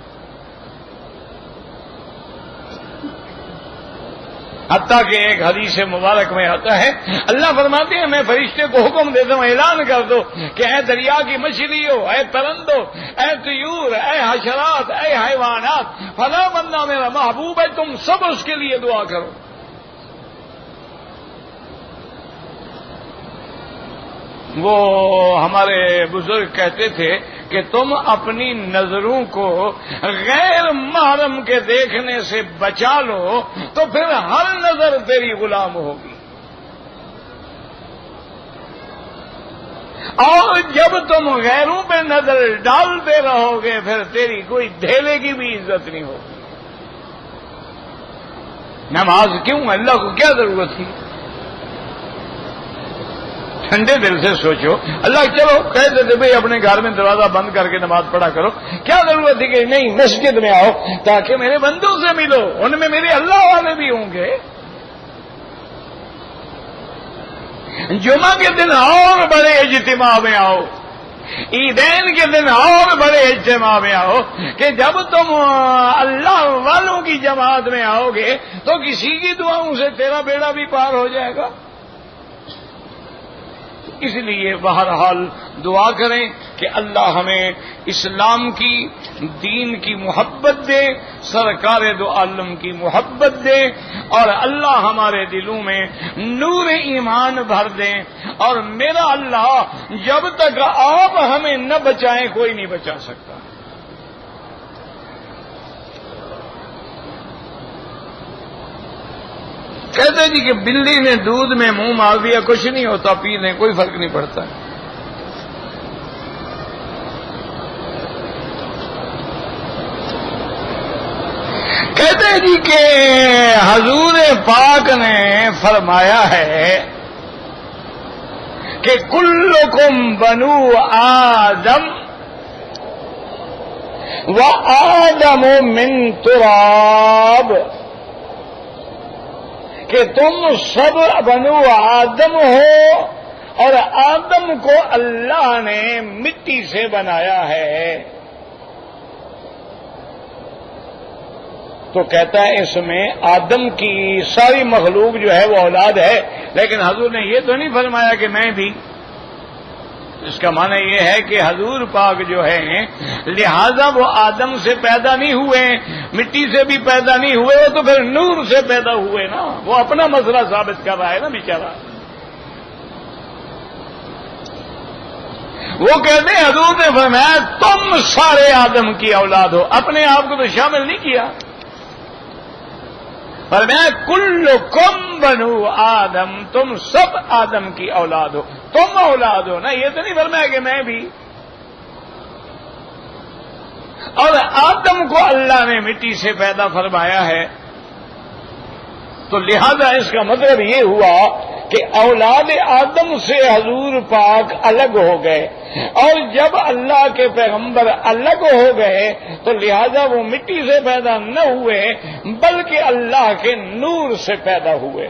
حتیٰ کہ ایک حدیث مبارک میں آتا ہے اللہ فرماتے ہیں میں فرشتے کو حکم دیتا ہوں اعلان کر دو کہ اے دریا کی مچھلیوں، اے پرندوں، اے طیور، اے حشرات، اے حیوانات، فلاں بندہ میرا محبوب ہے، تم سب اس کے لیے دعا کرو. وہ ہمارے بزرگ کہتے تھے کہ تم اپنی نظروں کو غیر محرم کے دیکھنے سے بچا لو تو پھر ہر نظر تیری غلام ہوگی، اور جب تم غیروں پہ نظر ڈالتے رہو گے پھر تیری کوئی دھیلے کی بھی عزت نہیں ہوگی۔ نماز کیوں؟ اللہ کو کیا ضرورت تھی؟ ٹھنڈے دل سے سوچو، اللہ چلو کہہ دیتے بھائی اپنے گھر میں دروازہ بند کر کے نماز پڑھا کرو، کیا ضرورت تھی کہ نہیں مسجد میں آؤ تاکہ میرے بندوں سے ملو، ان میں میرے اللہ والے بھی ہوں گے، جمعہ کے دن اور بڑے اجتماع میں آؤ، عیدین کے دن اور بڑے اجتماع میں آؤ، کہ جب تم اللہ والوں کی جماعت میں آؤ گے تو کسی کی دعاؤں سے تیرا بیڑا بھی پار ہو جائے گا۔ اس لیے بہرحال دعا کریں کہ اللہ ہمیں اسلام کی، دین کی محبت دے، سرکار دو عالم کی محبت دے، اور اللہ ہمارے دلوں میں نور ایمان بھر دیں، اور میرا اللہ جب تک آپ ہمیں نہ بچائیں کوئی نہیں بچا سکتا۔ کہتے جی کہ بلی نے دودھ میں منہ مار دیا کچھ نہیں ہوتا، پی لیں کوئی فرق نہیں پڑتا۔ کہتے جی کہ حضور پاک نے فرمایا ہے کہ کلکم بنو آدم وآدم من تراب، کہ تم سب بنو آدم ہو اور آدم کو اللہ نے مٹی سے بنایا ہے۔ تو کہتا ہے اس میں آدم کی ساری مخلوق جو ہے وہ اولاد ہے، لیکن حضور نے یہ تو نہیں فرمایا کہ میں بھی۔ اس کا معنی یہ ہے کہ حضور پاک جو ہے لہذا وہ آدم سے پیدا نہیں ہوئے، مٹی سے بھی پیدا نہیں ہوئے، وہ تو پھر نور سے پیدا ہوئے نا، وہ اپنا مسئلہ ثابت کر رہا ہے نا بیچارہ۔ وہ کہتے ہیں حضور نے فرمایا تم سارے آدم کی اولاد ہو، اپنے آپ کو تو شامل نہیں کیا، فرمایا کلکم بنو آدم، تم سب آدم کی اولاد ہو، تم اولاد ہو نا، یہ تو نہیں فرمایا کہ میں بھی۔ اور آدم کو اللہ نے مٹی سے پیدا فرمایا ہے، تو لہذا اس کا مطلب یہ ہوا کہ اولاد آدم سے حضور پاک الگ ہو گئے، اور جب اللہ کے پیغمبر الگ ہو گئے تو لہذا وہ مٹی سے پیدا نہ ہوئے بلکہ اللہ کے نور سے پیدا ہوئے۔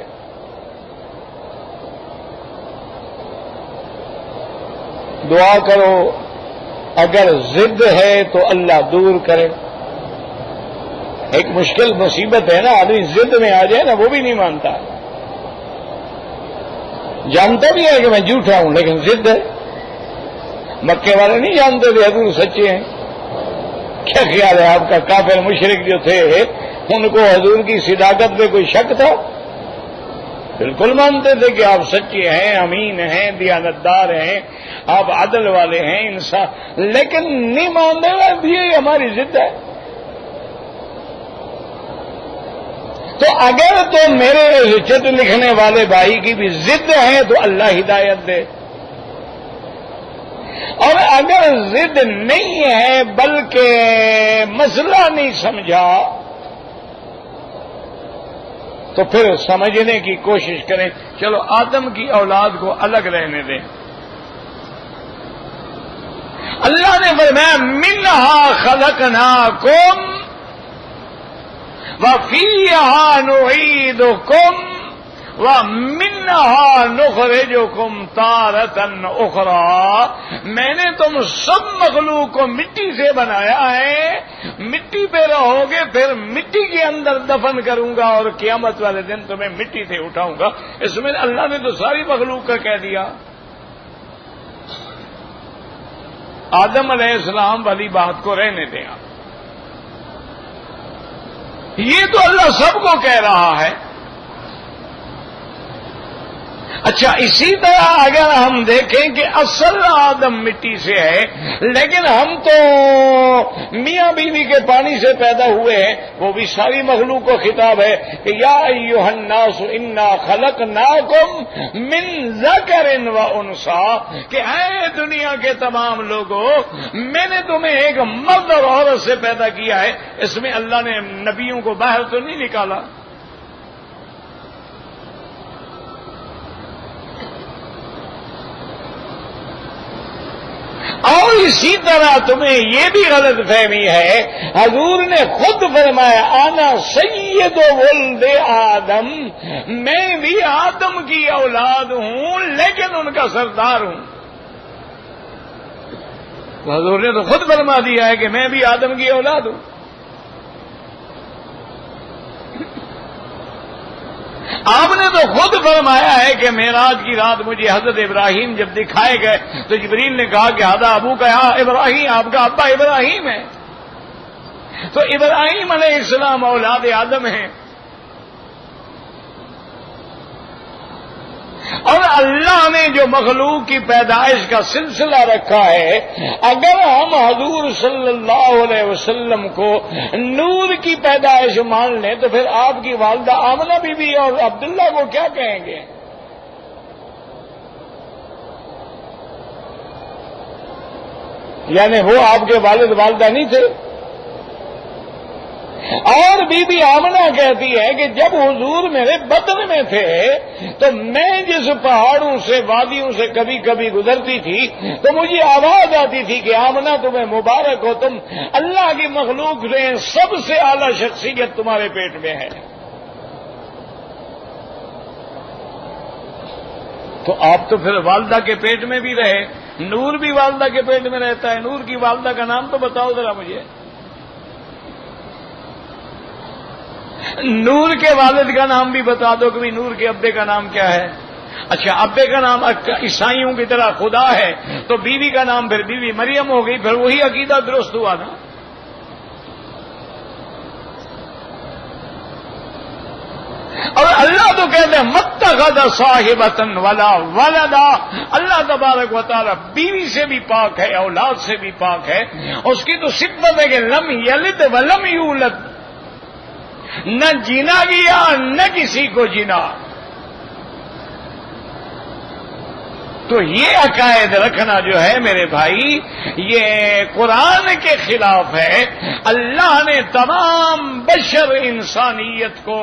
دعا کرو اگر ضد ہے تو اللہ دور کرے۔ ایک مشکل مصیبت ہے نا، آدمی ضد میں آ جائے نا وہ بھی نہیں مانتا، جانتا بھی ہے کہ میں جھوٹا ہوں لیکن ضد ہے۔ مکے والے نہیں جانتے تھے حضور سچے ہیں، کیا خیال ہے آپ کا؟ کافر مشرک جو تھے ان کو حضور کی صداقت پہ کوئی شک تھا؟ بالکل مانتے تھے کہ آپ سچے ہیں، امین ہیں، دیانتدار ہیں، آپ عدل والے ہیں، انصاف، لیکن نہیں مانتے، یہ ہماری ضد ہے۔ تو اگر تو میرے چٹ لکھنے والے بھائی کی بھی ضد ہے تو اللہ ہدایت دے، اور اگر ضد نہیں ہے بلکہ مسئلہ نہیں سمجھا تو پھر سمجھنے کی کوشش کریں، چلو آدم کی اولاد کو الگ رہنے دیں۔ اللہ نے فرمایا منہا خلقناکم وفیہا نعیدکم ومنہا نخرجکم تارۃ اخری، میں نے تم سب مخلوق کو مٹی سے بنایا ہے، مٹی پہ رہو گے، پھر مٹی کے اندر دفن کروں گا اور قیامت والے دن تمہیں مٹی سے اٹھاؤں گا۔ اس میں اللہ نے تو ساری مخلوق کا کہہ دیا۔ آدم علیہ السلام والی بات کو رہنے دیں، یہ تو اللہ سب کو کہہ رہا ہے۔ اچھا، اسی طرح اگر ہم دیکھیں کہ اصل آدم مٹی سے ہے، لیکن ہم تو میاں بیوی کے پانی سے پیدا ہوئے ہیں، وہ بھی ساری مخلوق کو خطاب ہے کہ یا ایھا الناس انا خلقناکم من ذکر و انثی، کہ اے دنیا کے تمام لوگوں، میں نے تمہیں ایک مرد اور عورت سے پیدا کیا ہے۔ اس میں اللہ نے نبیوں کو باہر تو نہیں نکالا۔ اور اسی طرح تمہیں یہ بھی غلط فہمی ہے، حضور نے خود فرمایا انا سید ولد آدم، میں بھی آدم کی اولاد ہوں لیکن ان کا سردار ہوں۔ حضور نے تو خود فرما دیا ہے کہ میں بھی آدم کی اولاد ہوں۔ آپ نے تو خود فرمایا ہے کہ معراج کی رات مجھے حضرت ابراہیم جب دکھائے گئے تو جبریل نے کہا کہ ہذا ابو کا ابراہیم، آپ کا ابا ابراہیم ہے۔ تو ابراہیم علیہ السلام اولاد آدم ہیں، اور اللہ نے جو مخلوق کی پیدائش کا سلسلہ رکھا ہے، اگر ہم حضور صلی اللہ علیہ وسلم کو نور کی پیدائش مان لیں تو پھر آپ کی والدہ آمنہ بی بی اور عبداللہ کو کیا کہیں گے؟ یعنی وہ آپ کے والد والدہ نہیں تھے؟ اور بی بی آمنہ کہتی ہے کہ جب حضور میرے بطن میں تھے تو میں جس پہاڑوں سے وادیوں سے کبھی کبھی گزرتی تھی تو مجھے آواز آتی تھی کہ آمنہ تمہیں مبارک ہو، تم اللہ کی مخلوق سے سب سے اعلیٰ شخصیت تمہارے پیٹ میں ہے۔ تو آپ تو پھر والدہ کے پیٹ میں بھی رہے، نور بھی والدہ کے پیٹ میں رہتا ہے۔ نور کی والدہ کا نام تو بتاؤ ذرا مجھے۔ نور کے والد کا نام بھی بتا دو کہ نور کے ابے کا نام کیا ہے۔ اچھا، ابے کا نام عیسائیوں کی طرح خدا ہے تو بیوی کا نام پھر بیوی مریم ہو گئی، پھر وہی عقیدہ درست ہوا نا۔ اور اللہ تو کہتے ہیں متخذ صاحبۃ ولا ولدا، اللہ تبارک و تعالی بیوی سے بھی پاک ہے، اولاد سے بھی پاک ہے۔ اس کی تو صفت ہے کہ لم یلد ولم یولد، نہ جینا گیا نہ کسی کو جینا۔ تو یہ عقائد رکھنا جو ہے میرے بھائی، یہ قرآن کے خلاف ہے۔ اللہ نے تمام بشر انسانیت کو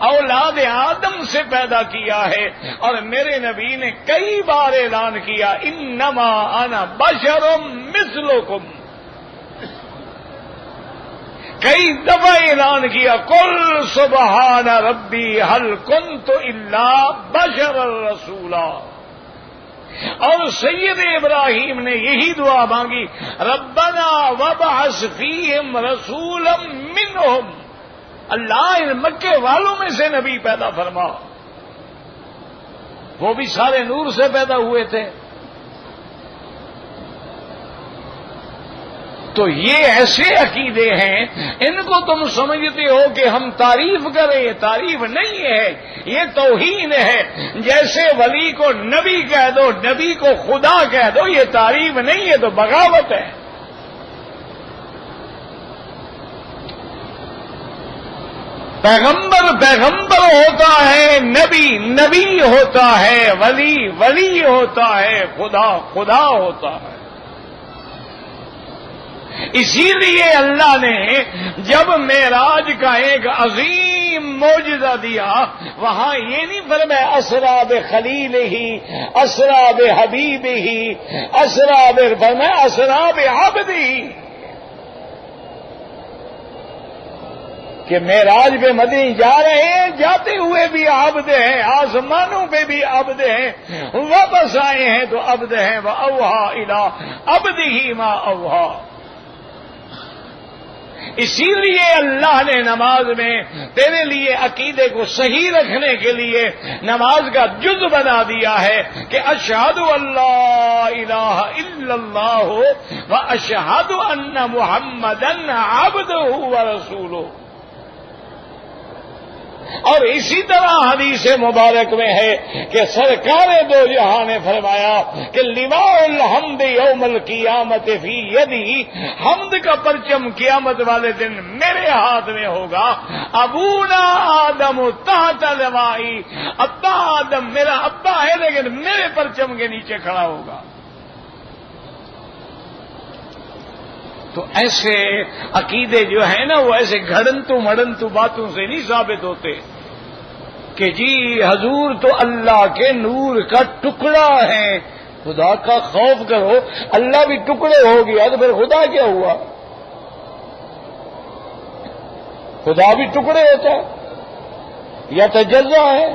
اولاد آدم سے پیدا کیا ہے، اور میرے نبی نے کئی بار اعلان کیا انما انا بشر مثلکم، کئی دفعہ اعلان کیا قل سبحان ربی هل کنت الا بشرا رسولا۔ اور سید ابراہیم نے یہی دعا مانگی ربنا وابعث فیہم رسولا منہم، اللہ ان مکے والوں میں سے نبی پیدا فرما، وہ بھی سارے نور سے پیدا ہوئے تھے۔ تو یہ ایسے عقیدے ہیں، ان کو تم سمجھتے ہو کہ ہم تعریف کریں، یہ تعریف نہیں ہے، یہ توہین ہے۔ جیسے ولی کو نبی کہہ دو، نبی کو خدا کہہ دو، یہ تعریف نہیں ہے، تو بغاوت ہے۔ پیغمبر پیغمبر ہوتا ہے، نبی نبی ہوتا ہے، ولی ولی ہوتا ہے، خدا خدا ہوتا ہے۔ اسی لیے اللہ نے جب معراج کا ایک عظیم معجزہ دیا، وہاں یہ نہیں فرمایا اسرا بخلیل ہی، اسرا بحبیب ہی، فرمایا اسرا بعبد ہی، کہ معراج پہ مدنی جا رہے ہیں، جاتے ہوئے بھی عبد ہیں، آسمانوں پہ بھی عبد ہیں، واپس آئے ہیں تو عبد ہیں۔ وَأَوْحَىٰ إِلَىٰ عَبْدِهِ مَا أَوْحَىٰ۔ اسی لیے اللہ نے نماز میں تیرے لیے عقیدے کو صحیح رکھنے کے لیے نماز کا جز بنا دیا ہے کہ اشہد اللہ الہ الا اللہ و اشہد ان محمدن عبدہ و رسولہ۔ اور اسی طرح حدیث مبارک میں ہے کہ سرکار دو جہاں نے فرمایا کہ لواء الحمد یوم القیامت فی یدی، حمد کا پرچم قیامت والے دن میرے ہاتھ میں ہوگا. ابونا آدم تحت لوائی، ابا آدم میرا ابا ہے لیکن میرے پرچم کے نیچے کھڑا ہوگا. تو ایسے عقیدے جو ہیں نا وہ ایسے گھڑنتو مڑنتو باتوں سے نہیں ثابت ہوتے کہ جی حضور تو اللہ کے نور کا ٹکڑا ہے. خدا کا خوف کرو، اللہ بھی ٹکڑے ہو گیا تو پھر خدا کیا ہوا؟ خدا بھی ٹکڑے ہوتا ہے یا تجزا ہے.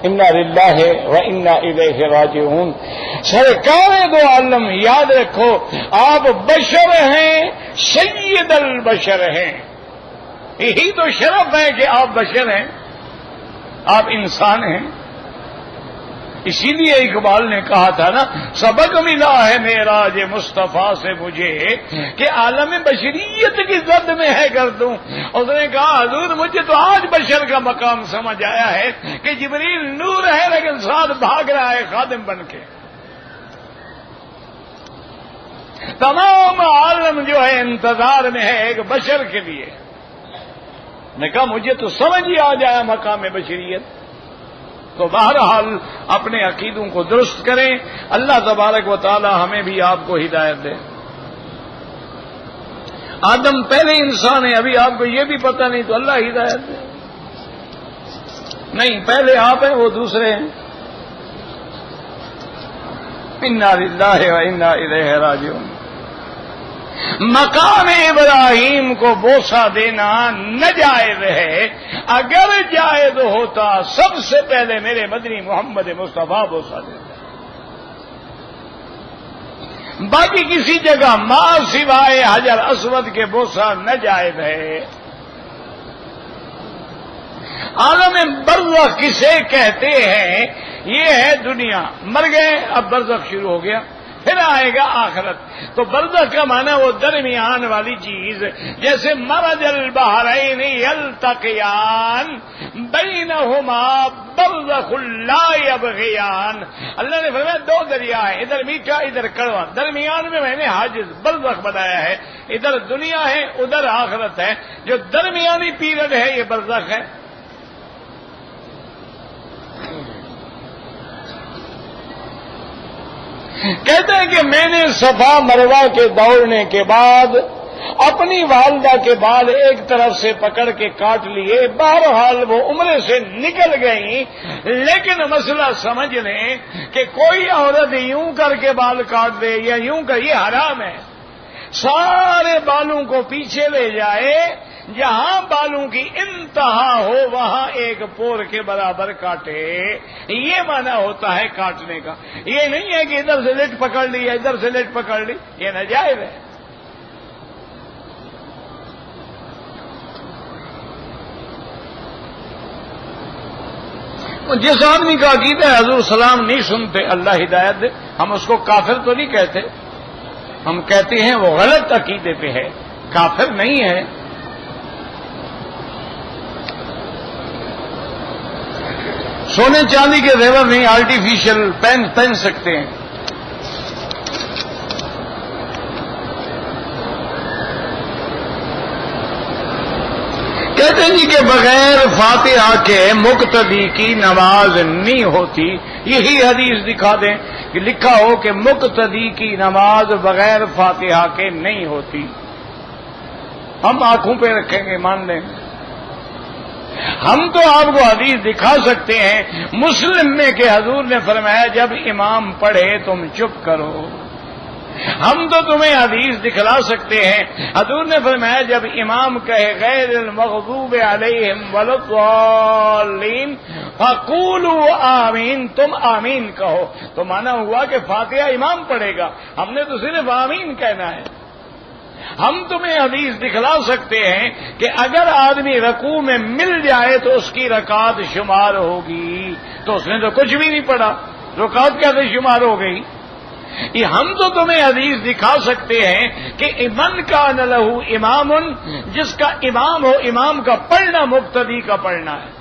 انا للہ و انا الیہ راجعون. سرکار دو عالم یاد رکھو آپ بشر ہیں، سید البشر ہیں. یہی تو شرف ہے کہ آپ بشر ہیں، آپ انسان ہیں. اسی لیے اقبال نے کہا تھا نا، سبق ملا ہے معراج مصطفیٰ سے مجھے کہ عالم بشریت کی زد میں ہے گردوں. اس نے کہا حضور مجھے تو آج بشر کا مقام سمجھ آیا ہے کہ جبریل نور ہے لیکن ساتھ بھاگ رہا ہے خادم بن کے. تمام عالم جو ہے انتظار میں ہے ایک بشر کے لیے. نے کہا مجھے تو سمجھ ہی آ جایا مقام بشریت. تو بہرحال اپنے عقیدوں کو درست کریں. اللہ تبارک و تعالی ہمیں بھی آپ کو ہدایت دے. آدم پہلے انسان ہے، ابھی آپ کو یہ بھی پتہ نہیں تو اللہ ہدایت دے. نہیں، پہلے آپ ہیں وہ دوسرے ہیں. انا للہ و انا الیہ راجعون. مقام ابراہیم کو بوسہ دینا ناجائز ہے. اگر جائز ہوتا سب سے پہلے میرے مدنی محمد مصطفیٰ بوسہ دیتا. باقی کسی جگہ ماں سوائے حجر اسود کے بوسہ ناجائز ہے. عالم برزخ کسے کہتے ہیں؟ یہ ہے دنیا. مر گئے، اب برزخ شروع ہو گیا، پھر آئے گا آخرت. تو برزخ کا معنی وہ درمیان والی چیز، جیسے مرج البحرین یلتقیان بینہما برزخ لا یبغیان. اللہ نے فرمایا دو دریا ہیں، ادھر میٹھا ادھر کڑوا، درمیان میں نے حاجز برزخ بنایا ہے. ادھر دنیا ہے ادھر آخرت ہے. جو درمیانی پیریڈ ہے یہ برزخ ہے. کہتے ہیں کہ میں نے صفا مروہ کے دوڑنے کے بعد اپنی والدہ کے بال ایک طرف سے پکڑ کے کاٹ لیے. بہرحال وہ عمرے سے نکل گئیں، لیکن مسئلہ سمجھ لیں کہ کوئی عورت یوں کر کے بال کاٹ دے یا یوں کر، یہ حرام ہے. سارے بالوں کو پیچھے لے جائے، جہاں بالوں کی انتہا ہو وہاں ایک پور کے برابر کاٹے. یہ معنی ہوتا ہے کاٹنے کا. یہ نہیں ہے کہ ادھر سے لٹ پکڑ لی یا ادھر سے لٹ پکڑ لی، یہ ناجائز ہے. جس آدمی کا عقیدہ ہے حضور سلام نہیں سنتے، اللہ ہدایت دے. ہم اس کو کافر تو نہیں کہتے، ہم کہتے ہیں وہ غلط عقیدے پہ ہے، کافر نہیں ہے. سونے چاندی کے زیور نہیں، آرٹیفیشل پہن سکتے ہیں. کہتے ہیں جی کہ بغیر فاتحہ کے مقتدی کی نماز نہیں ہوتی. یہی حدیث دکھا دیں کہ لکھا ہو کہ مقتدی کی نماز بغیر فاتحہ کے نہیں ہوتی. ہم آنکھوں پہ رکھیں گے، مان لیں. ہم تو آپ کو حدیث دکھا سکتے ہیں مسلم میں کہ حضور نے فرمایا جب امام پڑھے تم چپ کرو. ہم تو تمہیں حدیث دکھلا سکتے ہیں حضور نے فرمایا جب امام کہے غیر المغضوب علیہم ولا الضالین فقولوا آمین، تم آمین کہو. تو مانا ہوا کہ فاتحہ امام پڑھے گا، ہم نے تو صرف آمین کہنا ہے. ہم تمہیں حدیث دکھلا سکتے ہیں کہ اگر آدمی رکوع میں مل جائے تو اس کی رکعت شمار ہوگی. تو اس نے تو کچھ بھی نہیں پڑھا، رکعت کیسے شمار ہو گئی؟ یہ ہم تو تمہیں حدیث دکھا سکتے ہیں کہ من کان لہ امام، جس کا امام ہو، امام کا پڑھنا مقتدی کا پڑھنا ہے۔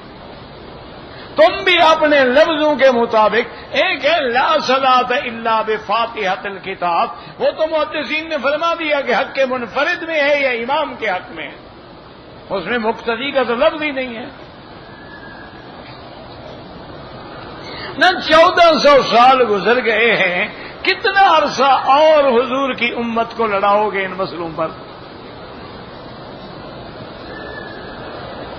تم بھی اپنے لفظوں کے مطابق، ایک ہے لا صلاۃ الا بفاتحۃ الکتاب، وہ تو محدثین نے فرما دیا کہ حق کے منفرد میں ہے یا امام کے حق میں ہے، اس میں مقتدی کا تو لفظ ہی نہیں ہے۔ نہ 1400 سال گزر گئے ہیں، کتنا عرصہ اور حضور کی امت کو لڑاؤ گے ان مسئلوں پر؟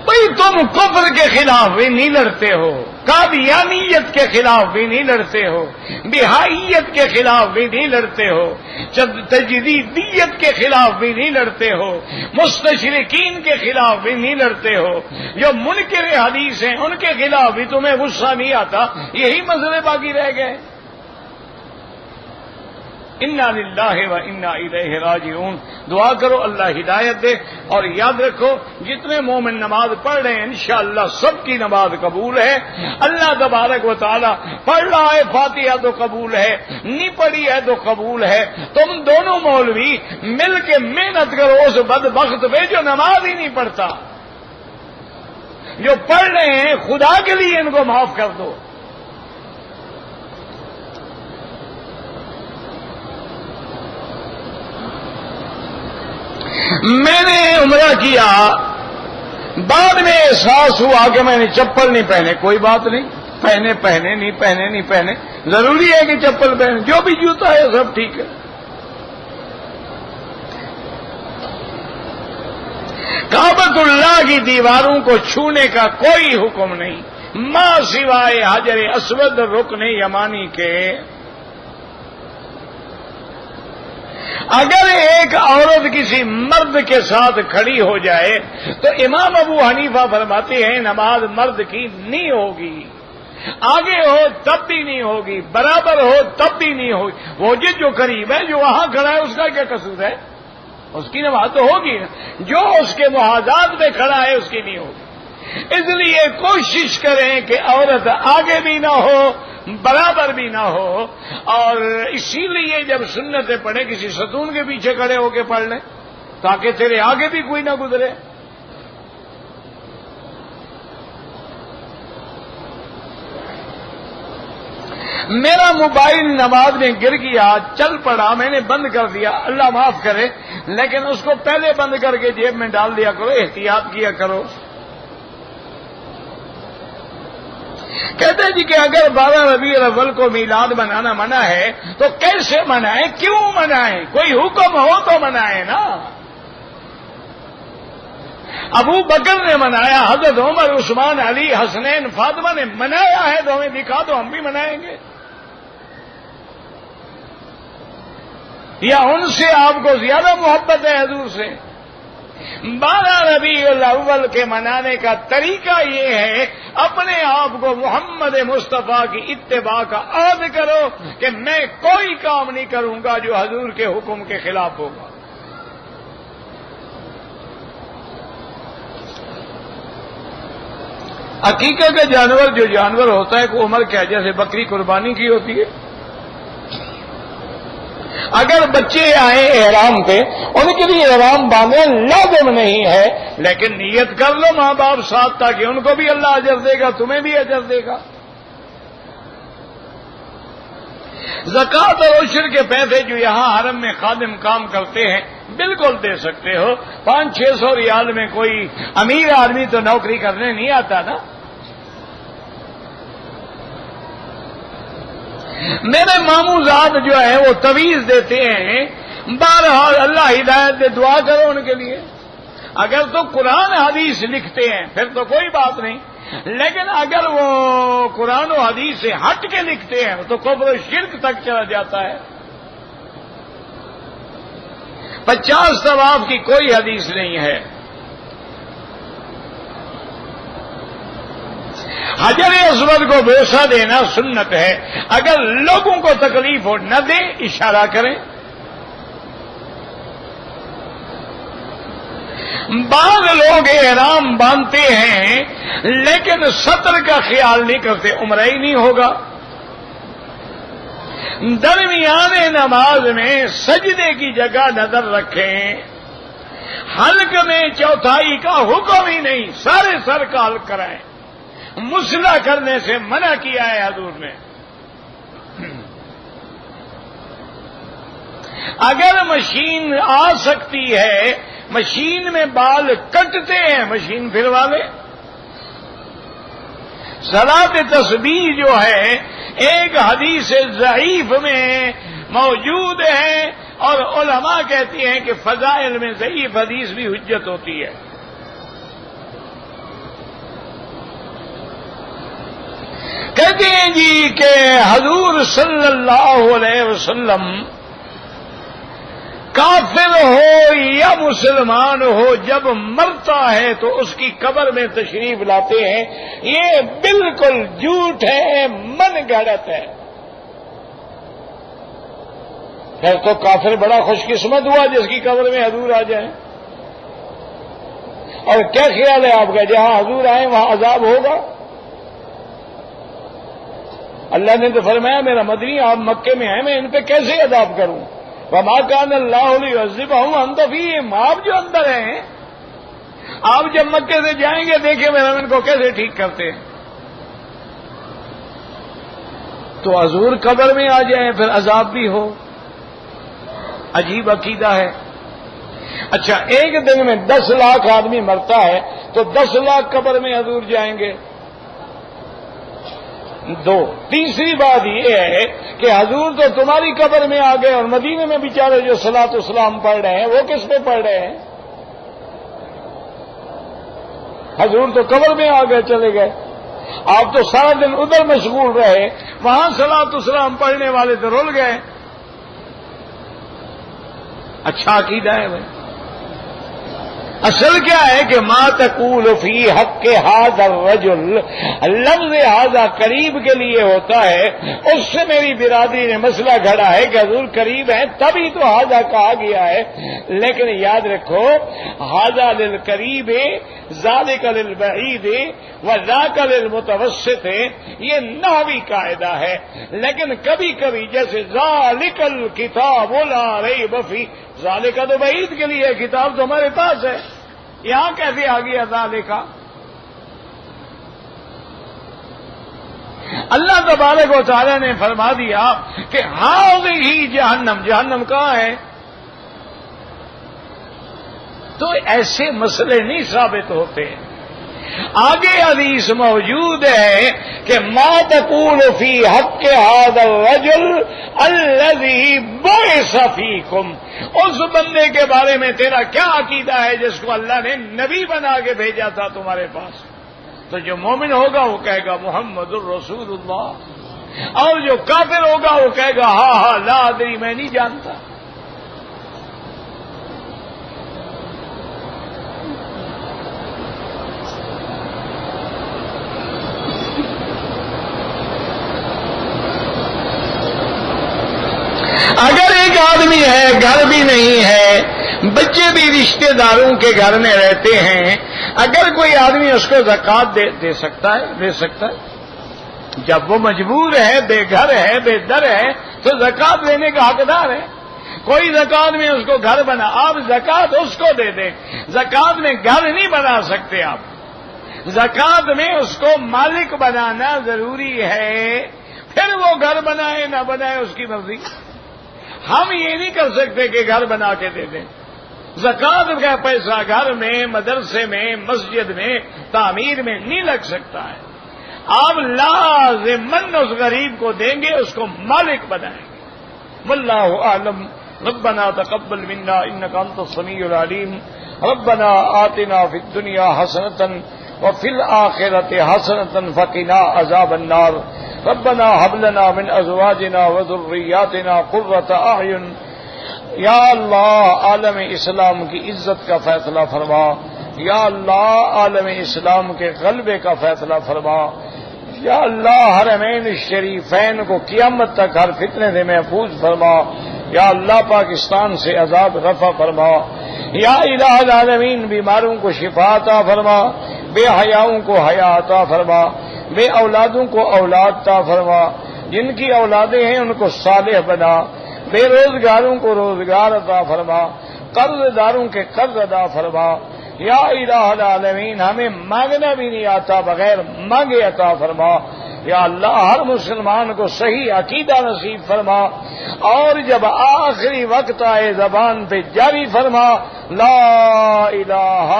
بھئی تم کفر کے خلاف بھی نہیں لڑتے ہو، قادیانیت کے خلاف بھی نہیں لڑتے ہو، بہائیت کے خلاف بھی نہیں لڑتے ہو، تجدیدیت کے خلاف بھی نہیں لڑتے ہو، مستشرقین کے خلاف بھی نہیں لڑتے ہو، جو منکر حدیث ہیں ان کے خلاف بھی تمہیں غصہ نہیں آتا، یہی مسئلے باقی رہ گئے۔ انا للہ و انا الیہ راجعون۔ دعا کرو اللہ ہدایت دے، اور یاد رکھو جتنے مومن نماز پڑھ رہے ہیں انشاءاللہ سب کی نماز قبول ہے۔ اللہ تبارک و تعالی پڑھ رہا ہے فاتحہ تو قبول ہے، نہیں پڑھی ہے تو قبول ہے۔ تم دونوں مولوی مل کے محنت کرو اس بدبخت پہ جو نماز ہی نہیں پڑھتا، جو پڑھ رہے ہیں خدا کے لیے ان کو معاف کر دو۔ میں نے عمرہ کیا، بعد میں احساس ہوا کہ میں نے چپل نہیں پہنے، کوئی بات نہیں، پہنے نہیں پہنے، ضروری ہے کہ چپل پہنے، جو بھی جوتا ہے سب ٹھیک ہے۔ کعبۃ اللہ کی دیواروں کو چھونے کا کوئی حکم نہیں، ما سوائے حجر اسود رکن یمانی کے۔ اگر ایک عورت کسی مرد کے ساتھ کھڑی ہو جائے تو امام ابو حنیفہ فرماتے ہیں نماز مرد کی نہیں ہوگی، آگے ہو تب بھی نہیں ہوگی، برابر ہو تب بھی نہیں ہوگی۔ وہ جو قریب ہے، جو وہاں کھڑا ہے، اس کا کیا قصور ہے؟ اس کی نماز تو ہوگی نا، جو اس کے محاذات میں کھڑا ہے اس کی نہیں ہوگی۔ اس لیے کوشش کریں کہ عورت آگے بھی نہ ہو، برابر بھی نہ ہو، اور اسی لیے جب سنتیں پڑھیں کسی ستون کے پیچھے کھڑے ہو کے پڑھ لیں تاکہ تیرے آگے بھی کوئی نہ گزرے۔ میرا موبائل نماز میں گر گیا، چل پڑا، میں نے بند کر دیا، اللہ معاف کرے، لیکن اس کو پہلے بند کر کے جیب میں ڈال دیا کرو، احتیاط کیا کرو۔ کہتے ہیں جی کہ اگر 12 ربیع الاول کو میلاد منانا منع ہے تو کیسے منائیں، کیوں منائیں؟ کوئی حکم ہو تو منائیں نا۔ ابو بکر نے منایا، حضرت عمر، عثمان، علی، حسنین، فاطمہ نے منایا ہے، تو ہمیں دکھا دو، ہم بھی منائیں گے۔ یا ان سے آپ کو زیادہ محبت ہے حضور سے؟ 12 ربیع الاول کے منانے کا طریقہ یہ ہے اپنے آپ کو محمد مصطفیٰ کی اتباع کا عہد کرو کہ میں کوئی کام نہیں کروں گا جو حضور کے حکم کے خلاف ہوگا۔ عقیقہ کا جانور جو جانور ہوتا ہے کوئی عمر کیا، جیسے بکری قربانی کی ہوتی ہے، اگر بچے آئے احرام پہ ان کے لیے احرام باندھنا لازم نہیں ہے، لیکن نیت کر لو ماں باپ ساتھ، تاکہ ان کو بھی اللہ اجر دے گا، تمہیں بھی اجر دے گا۔ زکوٰۃ اور عشر کے پیسے جو یہاں حرم میں خادم کام کرتے ہیں بالکل دے سکتے ہو، 500-600 ریال میں کوئی امیر آدمی تو نوکری کرنے نہیں آتا نا۔ میرے ماموں زاد جو ہے وہ تویز دیتے ہیں، بہرحال اللہ ہدایت دے، دعا کرو ان کے لیے۔ اگر تو قرآن حدیث لکھتے ہیں پھر تو کوئی بات نہیں، لیکن اگر وہ قرآن و حدیث سے ہٹ کے لکھتے ہیں تو کفر و شرک تک چلا جاتا ہے۔ 50 طواف کی کوئی حدیث نہیں ہے۔ حجر اسود کو بوسہ دینا سنت ہے، اگر لوگوں کو تکلیف ہو نہ دیں، اشارہ کریں۔ بعض لوگ احرام باندھتے ہیں لیکن سطر کا خیال نہیں کرتے، عمرہ ہی نہیں ہوگا۔ درمیان نماز میں سجدے کی جگہ نظر رکھیں. حلق میں چوتھائی کا حکم ہی نہیں، سارے سر کا حلق کرائیں. مسئلہ کرنے سے منع کیا ہے حضور نے. اگر مشین آ سکتی ہے، مشین میں بال کٹتے ہیں، مشین پھروا لے. صلاۃ تسبیح جو ہے ایک حدیث ضعیف میں موجود ہے، اور علماء کہتی ہیں کہ فضائل میں ضعیف حدیث بھی حجت ہوتی ہے. کہتے ہیں جی کہ حضور صلی اللہ علیہ وسلم کافر ہو یا مسلمان ہو جب مرتا ہے تو اس کی قبر میں تشریف لاتے ہیں. یہ بالکل جھوٹ ہے، من گھڑت ہے. پھر تو کافر بڑا خوش قسمت ہوا جس کی قبر میں حضور آ جائیں. اور کیا خیال ہے آپ کا، جہاں حضور آئے وہاں عذاب ہوگا؟ اللہ نے تو فرمایا میرا مدنی آپ مکے میں ہیں، میں ان پہ کیسے عذاب کروں؟ وما كان الله ليعذبهم وانت فيهم. آپ جو اندر ہیں، آپ جب مکے سے جائیں گے دیکھیں میرا ان کو کیسے ٹھیک کرتے ہیں. تو حضور قبر میں آ جائیں پھر عذاب بھی ہو، عجیب عقیدہ ہے. اچھا، ایک دن میں 10 لاکھ آدمی مرتا ہے تو 10 لاکھ قبر میں حضور جائیں گے؟ دو. تیسری بات یہ ہے کہ حضور تو تمہاری قبر میں آ گئے، اور مدینے میں بیچارے جو صلاۃ والسلام پڑھ رہے ہیں وہ کس پہ پڑھ رہے ہیں؟ حضور تو قبر میں آ گئے، چلے گئے. آپ تو سارا دن ادھر مشغول رہے، وہاں صلاۃ والسلام پڑھنے والے تو رول گئے. اچھا عقیدہ ہے بھائی. اصل کیا ہے کہ ما تقول فی حق ھذا الرجل، لفظ ھذا قریب کے لیے ہوتا ہے. اس سے میری برادری نے مسئلہ گھڑا ہے کہ حضور قریب ہیں تبھی تو ھذا کہا گیا ہے. لیکن یاد رکھو ھذا للقریب ذالک للبعید وذاک للمتوسط، یہ نحوی قاعدہ ہے. لیکن کبھی کبھی جیسے ذالک الکتاب لا ریب فیہ، ذالک تو بعید کے لیے، کتاب تو ہمارے پاس ہے، یہاں کیسے آ گیا ذالک؟ اللہ تبارک و تعالی نے فرما دیا کہ ہی جہنم، جہنم کہاں ہے؟ تو ایسے مسئلے نہیں ثابت ہوتے. آگے حدیث موجود ہے کہ ما تقول فی حق ھذا الرجل الذی بعث فیکم، اس بندے کے بارے میں تیرا کیا عقیدہ ہے جس کو اللہ نے نبی بنا کے بھیجا تھا تمہارے پاس؟ تو جو مومن ہوگا وہ کہے گا محمد الرسول اللہ، اور جو کافر ہوگا وہ کہے گا ہاں لا ادری، میں نہیں جانتا. اگر ایک آدمی ہے، گھر بھی نہیں ہے، بچے بھی رشتہ داروں کے گھر میں رہتے ہیں، اگر کوئی آدمی اس کو زکوٰۃ دے سکتا ہے، دے سکتا ہے. جب وہ مجبور ہے، بے گھر ہے، بے در ہے، تو زکوٰۃ لینے کا حقدار ہے. کوئی زکوٰۃ میں اس کو گھر بنا، آپ زکوٰۃ اس کو دے دیں. زکوٰۃ میں گھر نہیں بنا سکتے آپ، زکوٰۃ میں اس کو مالک بنانا ضروری ہے. پھر وہ گھر بنائے نہ بنائے اس کی مرضی. ہم یہ نہیں کر سکتے کہ گھر بنا کے دے دیں. زکوٰۃ کا پیسہ گھر میں، مدرسے میں، مسجد میں، تعمیر میں نہیں لگ سکتا ہے. آپ لازماً اس غریب کو دیں گے، اس کو مالک بنائیں گے. واللہ اعلم. ربنا تقبل منا انك انت السميع العليم. ربنا آتنا في الدنيا حسنة وفي الآخرة حسنة وقنا عذاب النار. ربنا هب لنا من ازواجنا وذرياتنا قرة اعین. یا اللہ عالم اسلام کی عزت کا فیصلہ فرما. یا اللہ عالم اسلام کے غلبے کا فیصلہ فرما. یا اللہ حرمین الشریفین کو قیامت تک ہر فتنے سے محفوظ فرما. یا اللہ پاکستان سے عذاب رفع فرما. یا الہ العالمین بیماروں کو شفا عطا فرما، بے حیاؤں کو حیا عطا فرما، بے اولادوں کو اولاد عطا فرما. جن کی اولادیں ہیں ان کو صالح بنا، بے روزگاروں کو روزگار عطا فرما، قرض داروں کے قرض ادا فرما۔ یا الہ العالمین ہمیں مانگنا بھی نہیں آتا، بغیر مانگے عطا فرما۔ یا اللہ ہر مسلمان کو صحیح عقیدہ نصیب فرما، اور جب آخری وقت آئے زبان پہ جاری فرما لا الہ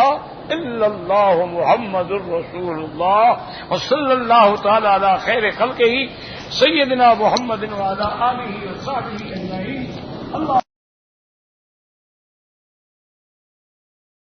الا اللہ محمد الرسول اللہ، وصلی اللہ تعالی علی خیر خلقہ سیدنا محمد وعلی آلہ وصحبہ اجمعین۔ اللہ